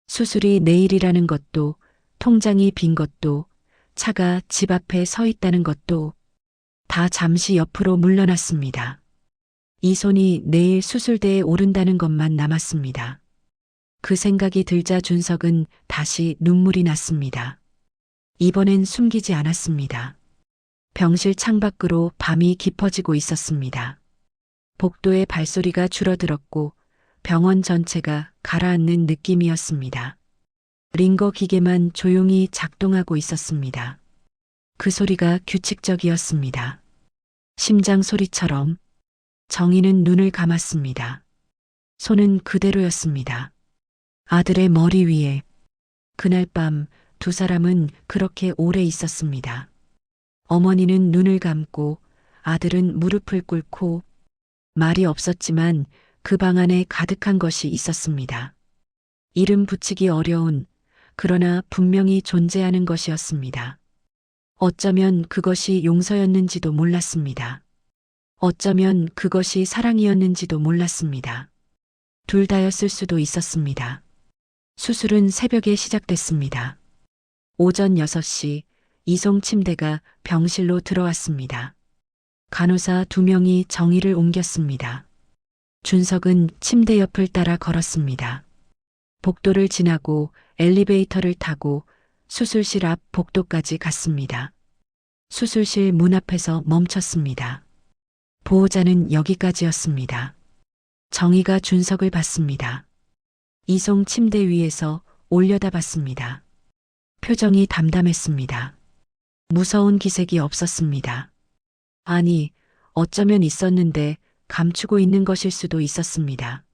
수술이 내일이라는 것도, 통장이 빈 것도, 차가 집 앞에 서 있다는 것도 다 잠시 옆으로 물러났습니다. 이 손이 내일 수술대에 오른다는 것만 남았습니다. 그 생각이 들자 준석은 다시 눈물이 났습니다. 이번엔 숨기지 않았습니다. 병실 창밖으로 밤이 깊어지고 있었습니다. 복도의 발소리가 줄어들었고 병원 전체가 가라앉는 느낌이었습니다. 링거 기계만 조용히 작동하고 있었습니다. 그 소리가 규칙적이었습니다. 심장 소리처럼. 정희는 눈을 감았습니다. 손은 그대로였습니다. 아들의 머리 위에. 그날 밤 두 사람은 그렇게 오래 있었습니다. 어머니는 눈을 감고 아들은 무릎을 꿇고 말이 없었지만 그 방 안에 가득한 것이 있었습니다. 이름 붙이기 어려운, 그러나 분명히 존재하는 것이었습니다. 어쩌면 그것이 용서였는지도 몰랐습니다. 어쩌면 그것이 사랑이었는지도 몰랐습니다. 둘 다였을 수도 있었습니다. 수술은 새벽에 시작됐습니다. 오전 6시 이송 침대가 병실로 들어왔습니다. 간호사 2명이 정희를 옮겼습니다. 준석은 침대 옆을 따라 걸었습니다. 복도를 지나고 엘리베이터를 타고 수술실 앞 복도까지 갔습니다. 수술실 문 앞에서 멈췄습니다. 보호자는 여기까지였습니다. 정희가 준석을 봤습니다. 이송 침대 위에서 올려다 봤습니다. 표정이 담담했습니다. 무서운 기색이 없었습니다. 아니, 어쩌면 있었는데 감추고 있는 것일 수도 있었습니다.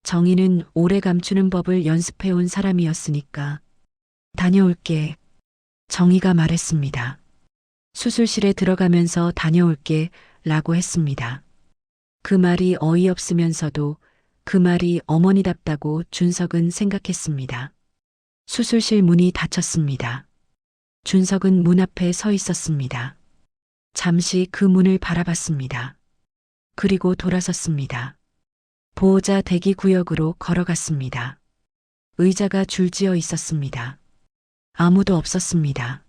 정희는 오래 감추는 법을 연습해온 사람이었으니까. 다녀올게. 정희가 말했습니다. 수술실에 들어가면서 다녀올게 라고 했습니다. 그 말이 어이없으면서도 그 말이 어머니답다고 준석은 생각했습니다. 수술실 문이 닫혔습니다. 준석은 문 앞에 서 있었습니다. 잠시 그 문을 바라봤습니다. 그리고 돌아섰습니다. 보호자 대기 구역으로 걸어갔습니다. 의자가 줄지어 있었습니다. 아무도 없었습니다.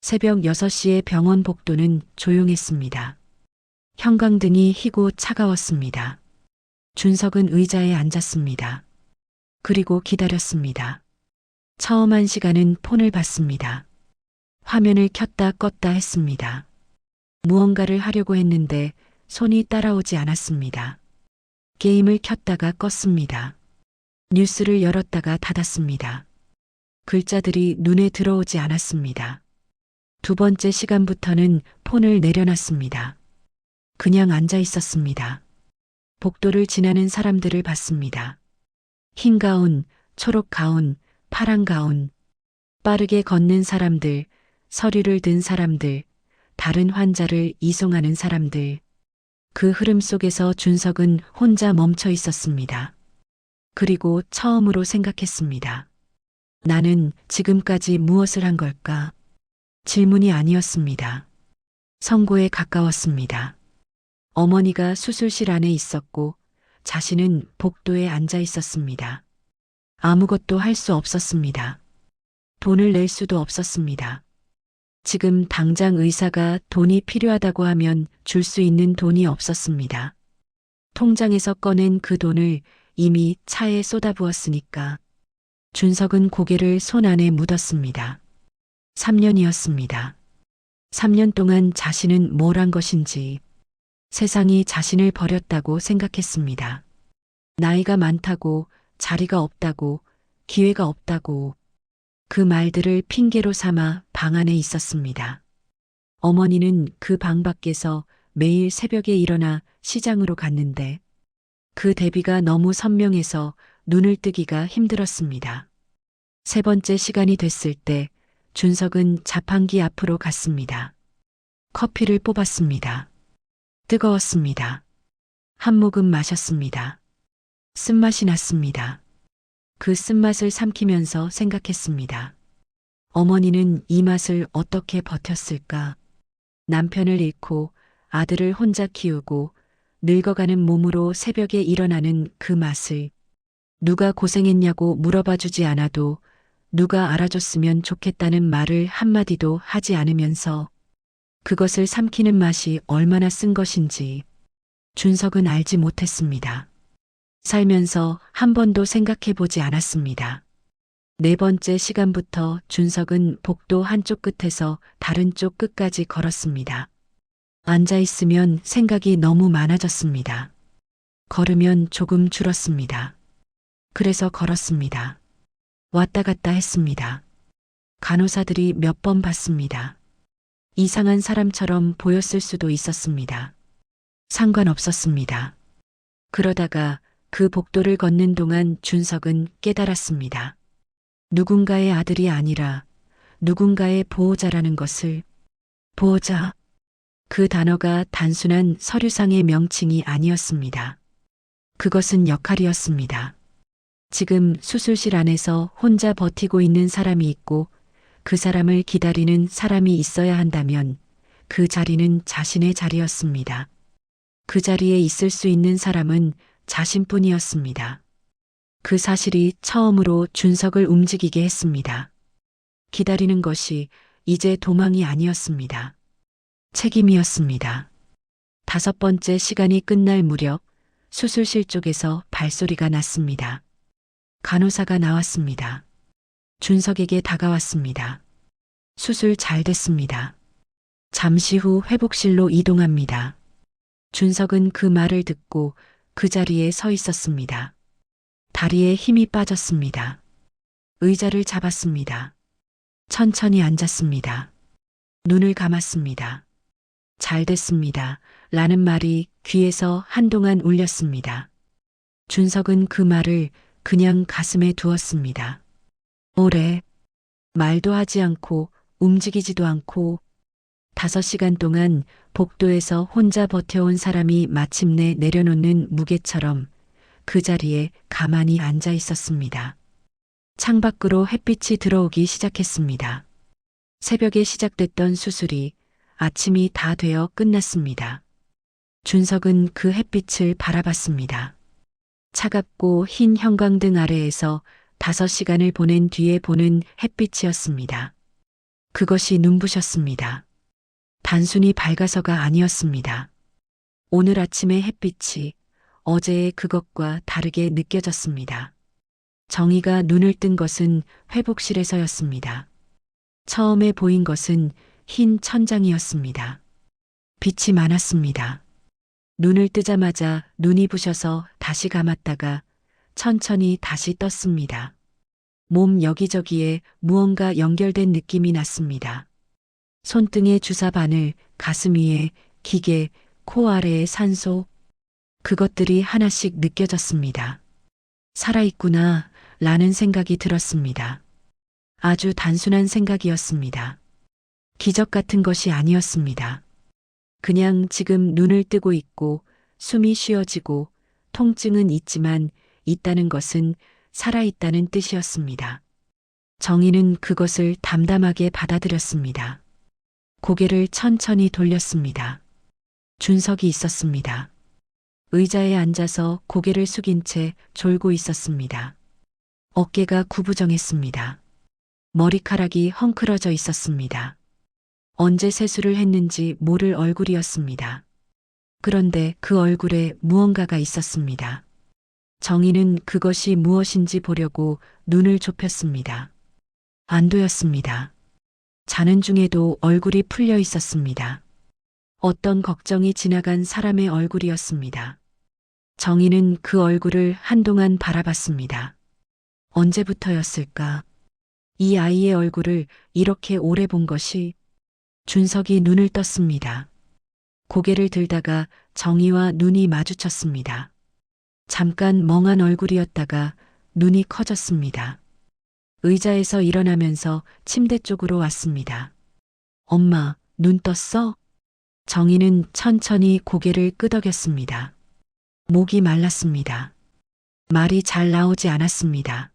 새벽 6시의 병원 복도는 조용했습니다. 형광등이 희고 차가웠습니다. 준석은 의자에 앉았습니다. 그리고 기다렸습니다. 처음 한 시간은 폰을 봤습니다. 화면을 켰다 껐다 했습니다. 무언가를 하려고 했는데 손이 따라오지 않았습니다. 게임을 켰다가 껐습니다. 뉴스를 열었다가 닫았습니다. 글자들이 눈에 들어오지 않았습니다. 두 번째 시간부터는 폰을 내려놨습니다. 그냥 앉아 있었습니다. 복도를 지나는 사람들을 봤습니다. 흰 가운, 초록 가운, 파란 가운, 빠르게 걷는 사람들, 서류를 든 사람들, 다른 환자를 이송하는 사람들. 그 흐름 속에서 준석은 혼자 멈춰 있었습니다. 그리고 처음으로 생각했습니다. 나는 지금까지 무엇을 한 걸까? 질문이 아니었습니다. 선고에 가까웠습니다. 어머니가 수술실 안에 있었고 자신은 복도에 앉아 있었습니다. 아무것도 할 수 없었습니다. 돈을 낼 수도 없었습니다. 지금 당장 의사가 돈이 필요하다고 하면 줄 수 있는 돈이 없었습니다. 통장에서 꺼낸 그 돈을 이미 차에 쏟아부었으니까. 준석은 고개를 손 안에 묻었습니다. 3년이었습니다. 3년 동안 자신은 뭘 한 것인지, 세상이 자신을 버렸다고 생각했습니다. 나이가 많다고, 자리가 없다고, 기회가 없다고. 그 말들을 핑계로 삼아 방 안에 있었습니다. 어머니는 그 방 밖에서 매일 새벽에 일어나 시장으로 갔는데 그 대비가 너무 선명해서 눈을 뜨기가 힘들었습니다. 세 번째 시간이 됐을 때 준석은 자판기 앞으로 갔습니다. 커피를 뽑았습니다. 뜨거웠습니다. 한 모금 마셨습니다. 쓴맛이 났습니다. 그 쓴맛을 삼키면서 생각했습니다. 어머니는 이 맛을 어떻게 버텼을까? 남편을 잃고 아들을 혼자 키우고 늙어가는 몸으로 새벽에 일어나는 그 맛을 누가 고생했냐고 물어봐 주지 않아도 누가 알아줬으면 좋겠다는 말을 한마디도 하지 않으면서 그것을 삼키는 맛이 얼마나 쓴 것인지 준석은 알지 못했습니다. 살면서 한 번도 생각해 보지 않았습니다. 네 번째 시간부터 준석은 복도 한쪽 끝에서 다른 쪽 끝까지 걸었습니다. 앉아 있으면 생각이 너무 많아졌습니다. 걸으면 조금 줄었습니다. 그래서 걸었습니다. 왔다 갔다 했습니다. 간호사들이 몇 번 봤습니다. 이상한 사람처럼 보였을 수도 있었습니다. 상관없었습니다. 그러다가 그 복도를 걷는 동안 준석은 깨달았습니다. 누군가의 아들이 아니라 누군가의 보호자라는 것을. 보호자. 그 단어가 단순한 서류상의 명칭이 아니었습니다. 그것은 역할이었습니다. 지금 수술실 안에서 혼자 버티고 있는 사람이 있고 그 사람을 기다리는 사람이 있어야 한다면 그 자리는 자신의 자리였습니다. 그 자리에 있을 수 있는 사람은 자신뿐이었습니다. 그 사실이 처음으로 준석을 움직이게 했습니다. 기다리는 것이 이제 도망이 아니었습니다. 책임이었습니다. 다섯 번째 시간이 끝날 무렵 수술실 쪽에서 발소리가 났습니다. 간호사가 나왔습니다. 준석에게 다가왔습니다. 수술 잘 됐습니다. 잠시 후 회복실로 이동합니다. 준석은 그 말을 듣고 그 자리에 서 있었습니다. 다리에 힘이 빠졌습니다. 의자를 잡았습니다. 천천히 앉았습니다. 눈을 감았습니다. 잘 됐습니다. 라는 말이 귀에서 한동안 울렸습니다. 준석은 그 말을 그냥 가슴에 두었습니다. 오래 말도 하지 않고 움직이지도 않고 5시간 동안 복도에서 혼자 버텨온 사람이 마침내 내려놓는 무게처럼 그 자리에 가만히 앉아 있었습니다. 창밖으로 햇빛이 들어오기 시작했습니다. 새벽에 시작됐던 수술이 아침이 다 되어 끝났습니다. 준석은 그 햇빛을 바라봤습니다. 차갑고 흰 형광등 아래에서 5시간을 보낸 뒤에 보는 햇빛이었습니다. 그것이 눈부셨습니다. 단순히 밝아서가 아니었습니다. 오늘 아침의 햇빛이 어제의 그것과 다르게 느껴졌습니다. 정의가 눈을 뜬 것은 회복실에서였습니다. 처음에 보인 것은 흰 천장이었습니다. 빛이 많았습니다. 눈을 뜨자마자 눈이 부셔서 다시 감았다가 천천히 다시 떴습니다. 몸 여기저기에 무언가 연결된 느낌이 났습니다. 손등에 주사 바늘, 가슴 위에 기계, 코 아래에 산소. 그것들이 하나씩 느껴졌습니다. 살아있구나, 라는 생각이 들었습니다. 아주 단순한 생각이었습니다. 기적 같은 것이 아니었습니다. 그냥 지금 눈을 뜨고 있고 숨이 쉬어지고 통증은 있지만 있다는 것은 살아있다는 뜻이었습니다. 정의는 그것을 담담하게 받아들였습니다. 고개를 천천히 돌렸습니다. 준석이 있었습니다. 의자에 앉아서 고개를 숙인 채 졸고 있었습니다. 어깨가 구부정했습니다. 머리카락이 헝클어져 있었습니다. 언제 세수를 했는지 모를 얼굴이었습니다. 그런데 그 얼굴에 무언가가 있었습니다. 정의는 그것이 무엇인지 보려고 눈을 좁혔습니다. 안도였습니다. 자는 중에도 얼굴이 풀려 있었습니다. 어떤 걱정이 지나간 사람의 얼굴이었습니다. 정희는 그 얼굴을 한동안 바라봤습니다. 언제부터였을까? 이 아이의 얼굴을 이렇게 오래 본 것이. 준석이 눈을 떴습니다. 고개를 들다가 정희와 눈이 마주쳤습니다. 잠깐 멍한 얼굴이었다가 눈이 커졌습니다. 의자에서 일어나면서 침대 쪽으로 왔습니다. 엄마, 눈 떴어? 정희는 천천히 고개를 끄덕였습니다. 목이 말랐습니다. 말이 잘 나오지 않았습니다.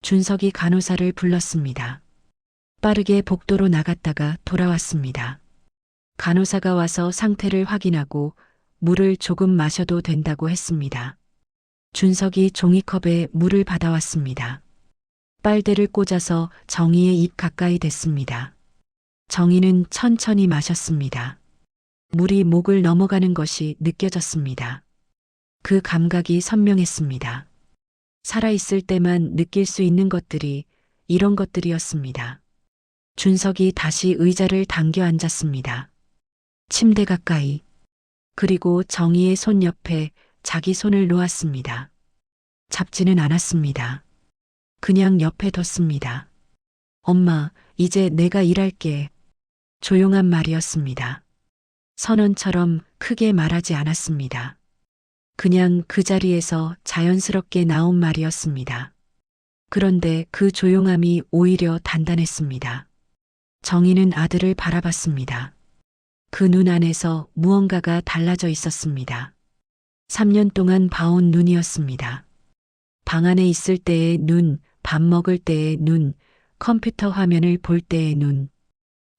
준석이 간호사를 불렀습니다. 빠르게 복도로 나갔다가 돌아왔습니다. 간호사가 와서 상태를 확인하고 물을 조금 마셔도 된다고 했습니다. 준석이 종이컵에 물을 받아왔습니다. 빨대를 꽂아서 정희의 입 가까이 댔습니다. 정희는 천천히 마셨습니다. 물이 목을 넘어가는 것이 느껴졌습니다. 그 감각이 선명했습니다. 살아있을 때만 느낄 수 있는 것들이 이런 것들이었습니다. 준석이 다시 의자를 당겨 앉았습니다. 침대 가까이. 그리고 정희의 손 옆에 자기 손을 놓았습니다. 잡지는 않았습니다. 그냥 옆에 뒀습니다. 엄마, 이제 내가 일할게. 조용한 말이었습니다. 선언처럼 크게 말하지 않았습니다. 그냥 그 자리에서 자연스럽게 나온 말이었습니다. 그런데 그 조용함이 오히려 단단했습니다. 정희는 아들을 바라봤습니다. 그 눈 안에서 무언가가 달라져 있었습니다. 3년 동안 봐온 눈이었습니다. 방 안에 있을 때의 눈, 밥 먹을 때의 눈, 컴퓨터 화면을 볼 때의 눈.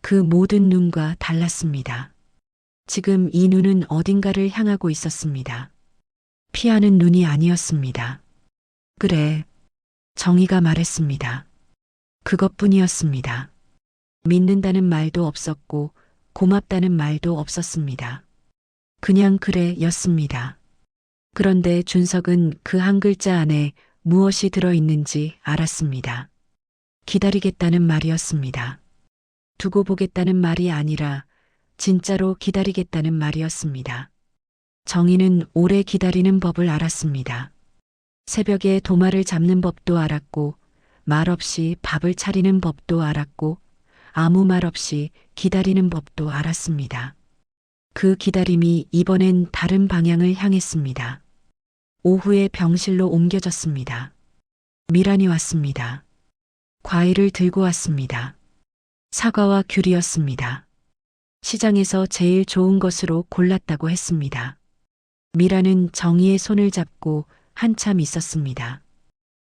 그 모든 눈과 달랐습니다. 지금 이 눈은 어딘가를 향하고 있었습니다. 피하는 눈이 아니었습니다. 그래. 정희가 말했습니다. 그것뿐이었습니다. 믿는다는 말도 없었고 고맙다는 말도 없었습니다. 그냥 그래 였습니다. 그런데 준석은 그 한 글자 안에 무엇이 들어있는지 알았습니다. 기다리겠다는 말이었습니다. 두고 보겠다는 말이 아니라 진짜로 기다리겠다는 말이었습니다. 정희는 오래 기다리는 법을 알았습니다. 새벽에 도마를 잡는 법도 알았고 말없이 밥을 차리는 법도 알았고 아무 말 없이 기다리는 법도 알았습니다. 그 기다림이 이번엔 다른 방향을 향했습니다. 오후에 병실로 옮겨졌습니다. 미란이 왔습니다. 과일을 들고 왔습니다. 사과와 귤이었습니다. 시장에서 제일 좋은 것으로 골랐다고 했습니다. 미란은 정희의 손을 잡고 한참 있었습니다.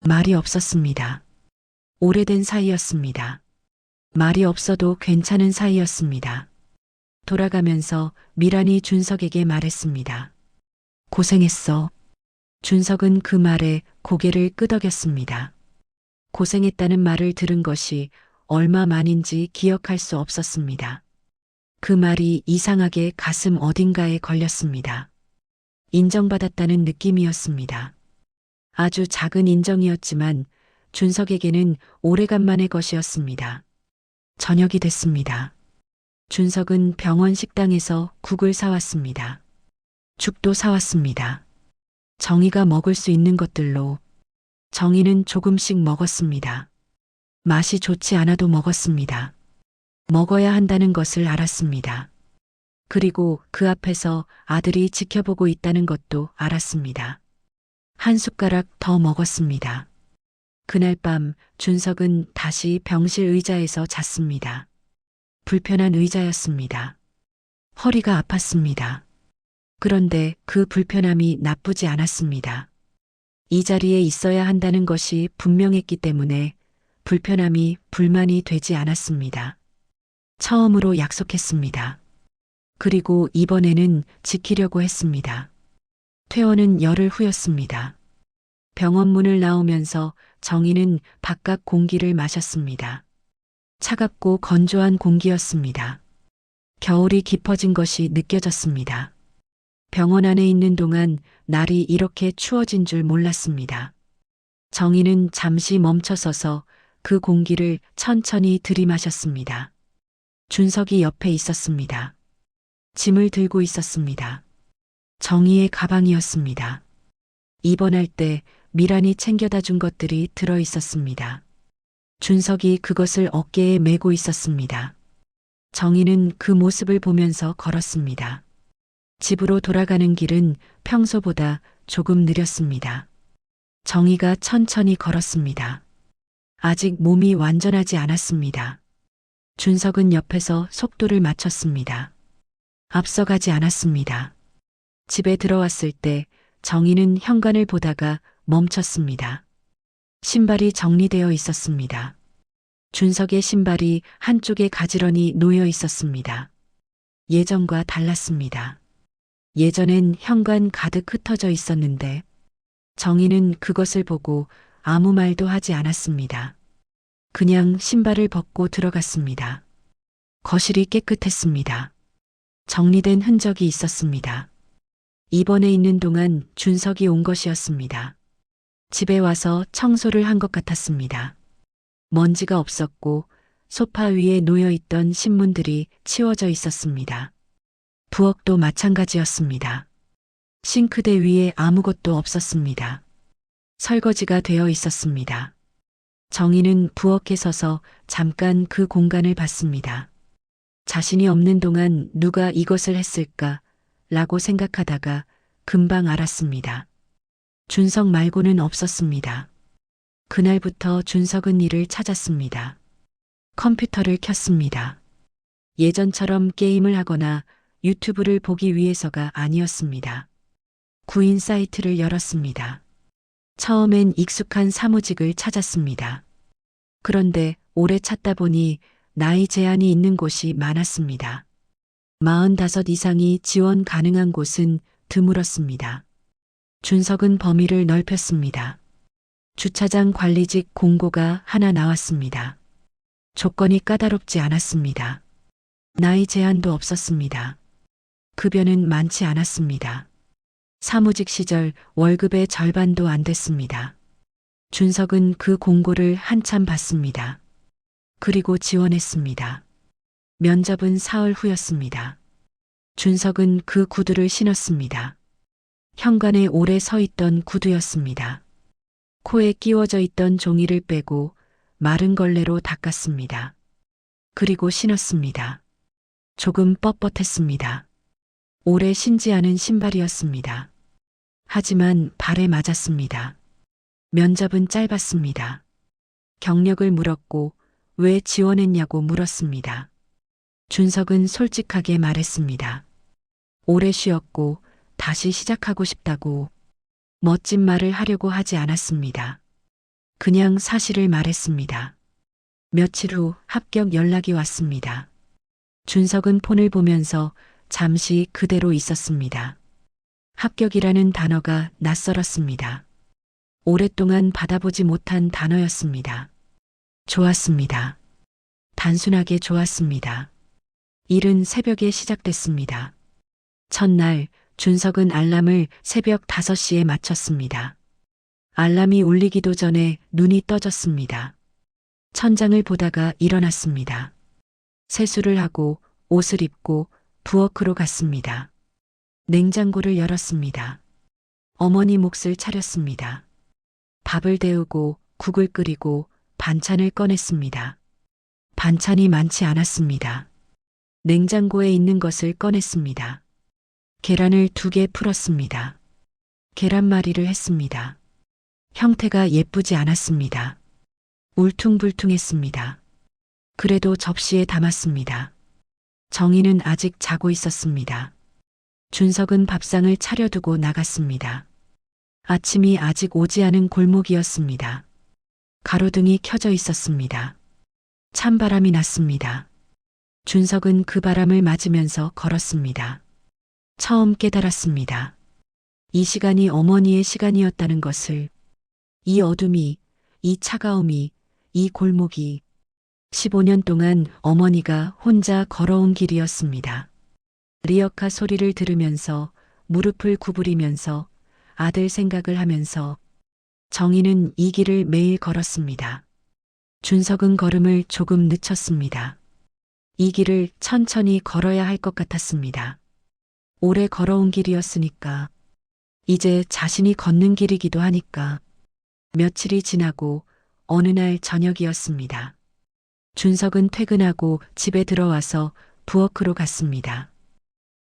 말이 없었습니다. 오래된 사이였습니다. 말이 없어도 괜찮은 사이였습니다. 돌아가면서 미란이 준석에게 말했습니다. 고생했어. 준석은 그 말에 고개를 끄덕였습니다. 고생했다는 말을 들은 것이 얼마만인지 기억할 수 없었습니다. 그 말이 이상하게 가슴 어딘가에 걸렸습니다. 인정받았다는 느낌이었습니다. 아주 작은 인정이었지만 준석에게는 오래간만의 것이었습니다. 저녁이 됐습니다. 준석은 병원 식당에서 국을 사왔습니다. 죽도 사왔습니다. 정희가 먹을 수 있는 것들로. 정희는 조금씩 먹었습니다. 맛이 좋지 않아도 먹었습니다. 먹어야 한다는 것을 알았습니다. 그리고 그 앞에서 아들이 지켜보고 있다는 것도 알았습니다. 한 숟가락 더 먹었습니다. 그날 밤 준석은 다시 병실 의자에서 잤습니다. 불편한 의자였습니다. 허리가 아팠습니다. 그런데 그 불편함이 나쁘지 않았습니다. 이 자리에 있어야 한다는 것이 분명했기 때문에 불편함이 불만이 되지 않았습니다. 처음으로 약속했습니다. 그리고 이번에는 지키려고 했습니다. 퇴원은 열흘 후였습니다. 병원 문을 나오면서 정희는 바깥 공기를 마셨습니다. 차갑고 건조한 공기였습니다. 겨울이 깊어진 것이 느껴졌습니다. 병원 안에 있는 동안 날이 이렇게 추워진 줄 몰랐습니다. 정희는 잠시 멈춰서서 그 공기를 천천히 들이마셨습니다. 준석이 옆에 있었습니다. 짐을 들고 있었습니다. 정희의 가방이었습니다. 입원할 때 미란이 챙겨다 준 것들이 들어 있었습니다. 준석이 그것을 어깨에 메고 있었습니다. 정희는 그 모습을 보면서 걸었습니다. 집으로 돌아가는 길은 평소보다 조금 느렸습니다. 정희가 천천히 걸었습니다. 아직 몸이 완전하지 않았습니다. 준석은 옆에서 속도를 맞췄습니다. 앞서가지 않았습니다. 집에 들어왔을 때 정희는 현관을 보다가 멈췄습니다. 신발이 정리되어 있었습니다. 준석의 신발이 한쪽에 가지런히 놓여 있었습니다. 예전과 달랐습니다. 예전엔 현관 가득 흩어져 있었는데 정희는 그것을 보고 아무 말도 하지 않았습니다. 그냥 신발을 벗고 들어갔습니다. 거실이 깨끗했습니다. 정리된 흔적이 있었습니다. 입원해 있는 동안 준석이 온 것이었습니다. 집에 와서 청소를 한 것 같았습니다. 먼지가 없었고 소파 위에 놓여 있던 신문들이 치워져 있었습니다. 부엌도 마찬가지였습니다. 싱크대 위에 아무것도 없었습니다. 설거지가 되어 있었습니다. 정희는 부엌에 서서 잠깐 그 공간을 봤습니다. 자신이 없는 동안 누가 이것을 했을까 라고 생각하다가 금방 알았습니다. 준석 말고는 없었습니다. 그날부터 준석은 일을 찾았습니다. 컴퓨터를 켰습니다. 예전처럼 게임을 하거나 유튜브를 보기 위해서가 아니었습니다. 구인 사이트를 열었습니다. 처음엔 익숙한 사무직을 찾았습니다. 그런데 오래 찾다 보니 나이 제한이 있는 곳이 많았습니다. 45 이상이 지원 가능한 곳은 드물었습니다. 준석은 범위를 넓혔습니다. 주차장 관리직 공고가 하나 나왔습니다. 조건이 까다롭지 않았습니다. 나이 제한도 없었습니다. 급여는 많지 않았습니다. 사무직 시절 월급의 절반도 안 됐습니다. 준석은 그 공고를 한참 봤습니다. 그리고 지원했습니다. 면접은 사흘 후였습니다. 준석은 그 구두를 신었습니다. 현관에 오래 서 있던 구두였습니다. 코에 끼워져 있던 종이를 빼고 마른 걸레로 닦았습니다. 그리고 신었습니다. 조금 뻣뻣했습니다. 오래 신지 않은 신발이었습니다. 하지만 발에 맞았습니다. 면접은 짧았습니다. 경력을 물었고 왜 지원했냐고 물었습니다. 준석은 솔직하게 말했습니다. 오래 쉬었고 다시 시작하고 싶다고. 멋진 말을 하려고 하지 않았습니다. 그냥 사실을 말했습니다. 며칠 후 합격 연락이 왔습니다. 준석은 폰을 보면서 잠시 그대로 있었습니다. 합격이라는 단어가 낯설었습니다. 오랫동안 받아보지 못한 단어였습니다. 좋았습니다. 단순하게 좋았습니다. 일은 새벽에 시작됐습니다. 첫날 준석은 알람을 새벽 5시에 맞췄습니다. 알람이 울리기도 전에 눈이 떠졌습니다. 천장을 보다가 일어났습니다. 세수를 하고 옷을 입고 부엌으로 갔습니다. 냉장고를 열었습니다. 어머니 몫을 차렸습니다. 밥을 데우고 국을 끓이고 반찬을 꺼냈습니다. 반찬이 많지 않았습니다. 냉장고에 있는 것을 꺼냈습니다. 계란을 2개 풀었습니다. 계란말이를 했습니다. 형태가 예쁘지 않았습니다. 울퉁불퉁했습니다. 그래도 접시에 담았습니다. 정희는 아직 자고 있었습니다. 준석은 밥상을 차려두고 나갔습니다. 아침이 아직 오지 않은 골목이었습니다. 가로등이 켜져 있었습니다. 찬바람이 났습니다. 준석은 그 바람을 맞으면서 걸었습니다. 처음 깨달았습니다. 이 시간이 어머니의 시간이었다는 것을. 이 어둠이, 이 차가움이, 이 골목이 15년 동안 어머니가 혼자 걸어온 길이었습니다. 리어카 소리를 들으면서 무릎을 구부리면서 아들 생각을 하면서 정희는 이 길을 매일 걸었습니다. 준석은 걸음을 조금 늦췄습니다. 이 길을 천천히 걸어야 할 것 같았습니다. 오래 걸어온 길이었으니까. 이제 자신이 걷는 길이기도 하니까. 며칠이 지나고 어느 날 저녁이었습니다. 준석은 퇴근하고 집에 들어와서 부엌으로 갔습니다.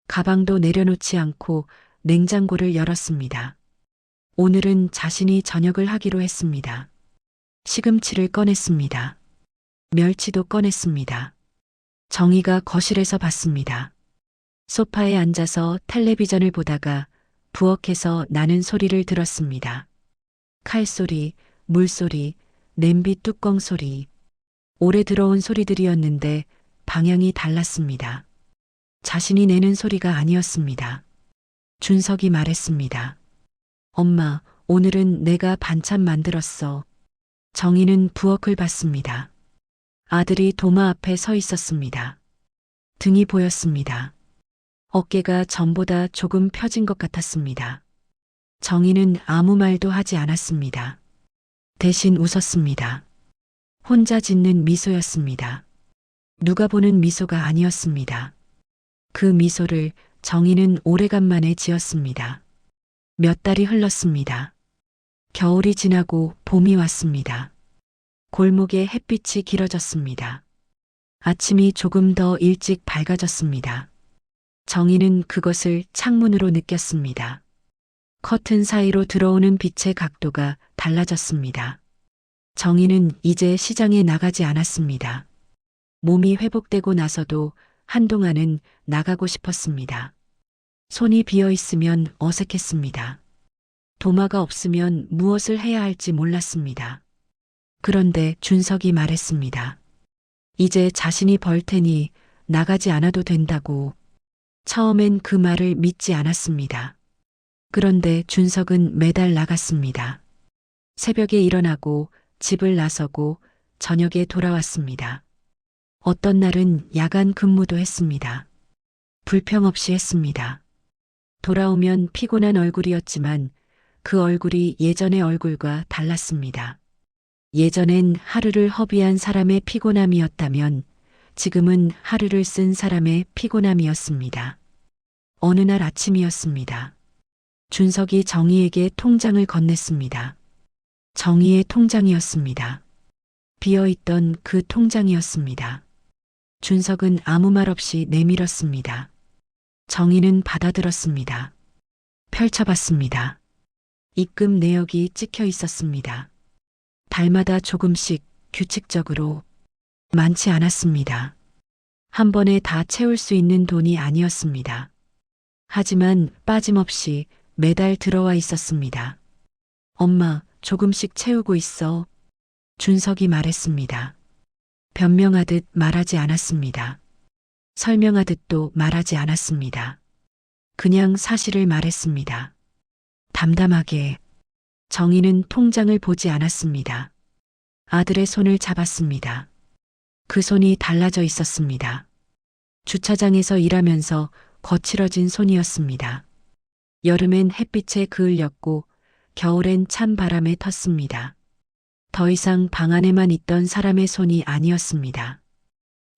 가방도 내려놓지 않고 냉장고를 열었습니다. 오늘은 자신이 저녁을 하기로 했습니다. 시금치를 꺼냈습니다. 멸치도 꺼냈습니다. 정희가 거실에서 봤습니다. 소파에 앉아서 텔레비전을 보다가 부엌에서 나는 소리를 들었습니다. 칼소리, 물소리, 냄비 뚜껑 소리. 오래 들어온 소리들이었는데 방향이 달랐습니다. 자신이 내는 소리가 아니었습니다. 준석이 말했습니다. 엄마, 오늘은 내가 반찬 만들었어. 정희는 부엌을 봤습니다. 아들이 도마 앞에 서 있었습니다. 등이 보였습니다. 어깨가 전보다 조금 펴진 것 같았습니다. 정희는 아무 말도 하지 않았습니다. 대신 웃었습니다. 혼자 짓는 미소였습니다. 누가 보는 미소가 아니었습니다. 그 미소를 정희는 오래간만에 지었습니다. 몇 달이 흘렀습니다. 겨울이 지나고 봄이 왔습니다. 골목에 햇빛이 길어졌습니다. 아침이 조금 더 일찍 밝아졌습니다. 정희는 그것을 창문으로 느꼈습니다. 커튼 사이로 들어오는 빛의 각도가 달라졌습니다. 정희는 이제 시장에 나가지 않았습니다. 몸이 회복되고 나서도 한동안은 나가고 싶었습니다. 손이 비어 있으면 어색했습니다. 도마가 없으면 무엇을 해야 할지 몰랐습니다. 그런데 준석이 말했습니다. 이제 자신이 벌 테니 나가지 않아도 된다고. 처음엔 그 말을 믿지 않았습니다. 그런데 준석은 매달 나갔습니다. 새벽에 일어나고 집을 나서고 저녁에 돌아왔습니다. 어떤 날은 야간 근무도 했습니다. 불평 없이 했습니다. 돌아오면 피곤한 얼굴이었지만 그 얼굴이 예전의 얼굴과 달랐습니다. 예전엔 하루를 허비한 사람의 피곤함이었다면 지금은 하루를 쓴 사람의 피곤함이었습니다. 어느 날 아침이었습니다. 준석이 정희에게 통장을 건넸습니다. 정희의 통장이었습니다. 비어있던 그 통장이었습니다. 준석은 아무 말 없이 내밀었습니다. 정희는 받아들었습니다. 펼쳐봤습니다. 입금 내역이 찍혀 있었습니다. 달마다 조금씩 규칙적으로 많지 않았습니다. 한 번에 다 채울 수 있는 돈이 아니었습니다. 하지만 빠짐없이 매달 들어와 있었습니다. 엄마, 조금씩 채우고 있어. 준석이 말했습니다. 변명하듯 말하지 않았습니다. 설명하듯도 말하지 않았습니다. 그냥 사실을 말했습니다. 담담하게. 정희는 통장을 보지 않았습니다. 아들의 손을 잡았습니다. 그 손이 달라져 있었습니다. 주차장에서 일하면서 거칠어진 손이었습니다. 여름엔 햇빛에 그을렸고 겨울엔 찬 바람에 텄습니다. 더 이상 방 안에만 있던 사람의 손이 아니었습니다.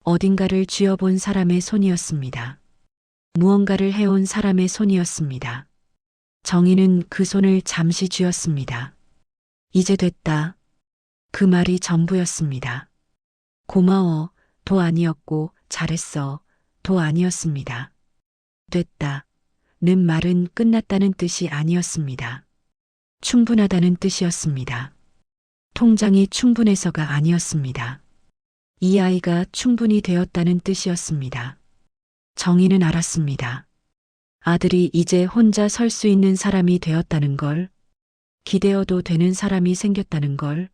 어딘가를 쥐어본 사람의 손이었습니다. 무언가를 해온 사람의 손이었습니다. 정희는 그 손을 잠시 쥐었습니다. 이제 됐다. 그 말이 전부였습니다. 고마워. 도 아니었고 잘했어. 도 아니었습니다. 됐다. 는 말은 끝났다는 뜻이 아니었습니다. 충분하다는 뜻이었습니다. 통장이 충분해서가 아니었습니다. 이 아이가 충분히 되었다는 뜻이었습니다. 정희는 알았습니다. 아들이 이제 혼자 설 수 있는 사람이 되었다는 걸, 기대어도 되는 사람이 생겼다는 걸,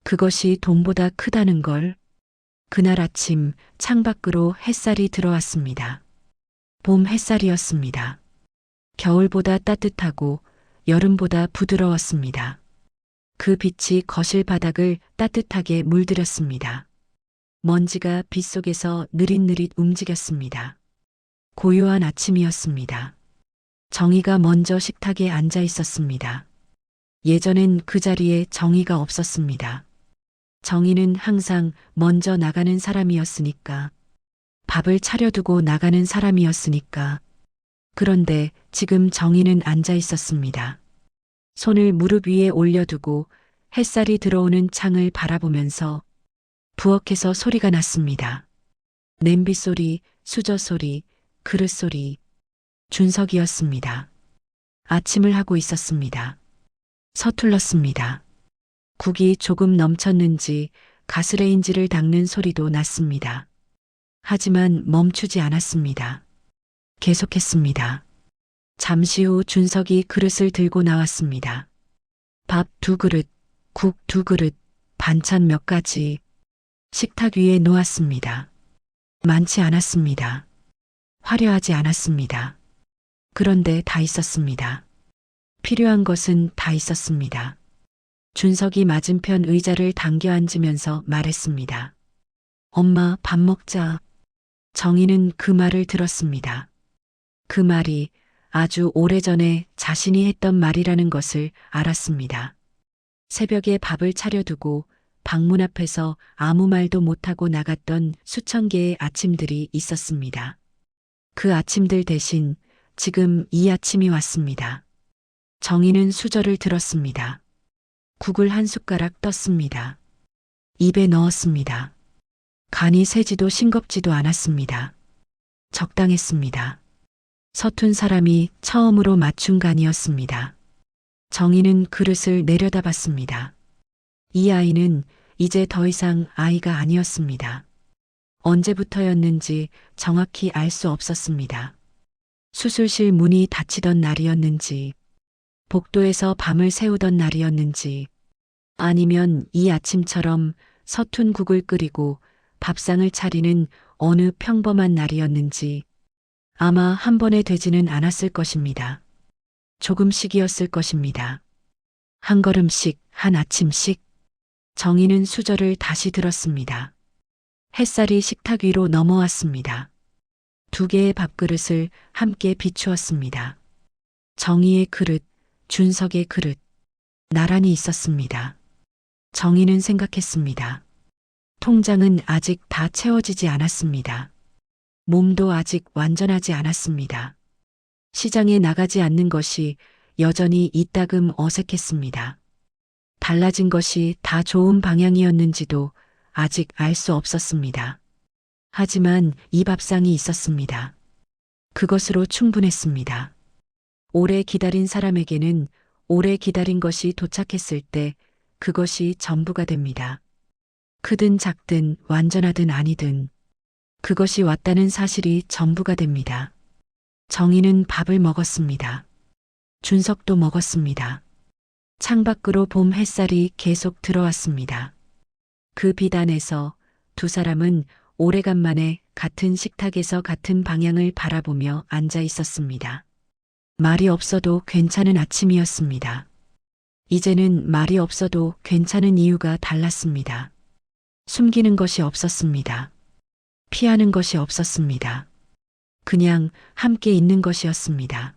그것이 돈보다 크다는 걸. 그날 아침 창밖으로 햇살이 들어왔습니다. 봄 햇살이었습니다. 겨울보다 따뜻하고 여름보다 부드러웠습니다. 그 빛이 거실 바닥을 따뜻하게 물들였습니다. 먼지가 빗속에서 느릿느릿 움직였습니다. 고요한 아침이었습니다. 정희가 먼저 식탁에 앉아 있었습니다. 예전엔 그 자리에 정희가 없었습니다. 정희는 항상 먼저 나가는 사람이었으니까. 밥을 차려두고 나가는 사람이었으니까. 그런데 지금 정희는 앉아 있었습니다. 손을 무릎 위에 올려두고 햇살이 들어오는 창을 바라보면서 부엌에서 소리가 났습니다. 냄비 소리, 수저 소리, 그릇 소리. 준석이었습니다. 아침을 하고 있었습니다. 서툴렀습니다. 국이 조금 넘쳤는지 가스레인지를 닦는 소리도 났습니다. 하지만 멈추지 않았습니다. 계속했습니다. 잠시 후 준석이 그릇을 들고 나왔습니다. 밥 2그릇, 국 2그릇, 반찬 몇 가지. 식탁 위에 놓았습니다. 많지 않았습니다. 화려하지 않았습니다. 그런데 다 있었습니다. 필요한 것은 다 있었습니다. 준석이 맞은편 의자를 당겨 앉으면서 말했습니다. 엄마, 밥 먹자. 정희는 그 말을 들었습니다. 그 말이 아주 오래전에 자신이 했던 말이라는 것을 알았습니다. 새벽에 밥을 차려두고 방문 앞에서 아무 말도 못하고 나갔던 수천 개의 아침들이 있었습니다. 그 아침들 대신 지금 이 아침이 왔습니다. 정희는 수저를 들었습니다. 국을 한 숟가락 떴습니다. 입에 넣었습니다. 간이 세지도 싱겁지도 않았습니다. 적당했습니다. 서툰 사람이 처음으로 맞춘 간이었습니다. 정희는 그릇을 내려다봤습니다. 이 아이는 이제 더 이상 아이가 아니었습니다. 언제부터였는지 정확히 알 수 없었습니다. 수술실 문이 닫히던 날이었는지, 복도에서 밤을 새우던 날이었는지, 아니면 이 아침처럼 서툰 국을 끓이고 밥상을 차리는 어느 평범한 날이었는지, 아마 한 번에 되지는 않았을 것입니다. 조금씩이었을 것입니다. 한 걸음씩, 한 아침씩. 정희는 수저를 다시 들었습니다. 햇살이 식탁 위로 넘어왔습니다. 2개의 밥그릇을 함께 비추었습니다. 정희의 그릇, 준석의 그릇, 나란히 있었습니다. 정희는 생각했습니다. 통장은 아직 다 채워지지 않았습니다. 몸도 아직 완전하지 않았습니다. 시장에 나가지 않는 것이 여전히 이따금 어색했습니다. 달라진 것이 다 좋은 방향이었는지도 아직 알 수 없었습니다. 하지만 이 밥상이 있었습니다. 그것으로 충분했습니다. 오래 기다린 사람에게는 오래 기다린 것이 도착했을 때 그것이 전부가 됩니다. 크든 작든 완전하든 아니든 그것이 왔다는 사실이 전부가 됩니다. 정희는 밥을 먹었습니다. 준석도 먹었습니다. 창밖으로 봄 햇살이 계속 들어왔습니다. 그 빛 안에서 두 사람은 오래간만에 같은 식탁에서 같은 방향을 바라보며 앉아 있었습니다. 말이 없어도 괜찮은 아침이었습니다. 이제는 말이 없어도 괜찮은 이유가 달랐습니다. 숨기는 것이 없었습니다. 피하는 것이 없었습니다. 그냥 함께 있는 것이었습니다.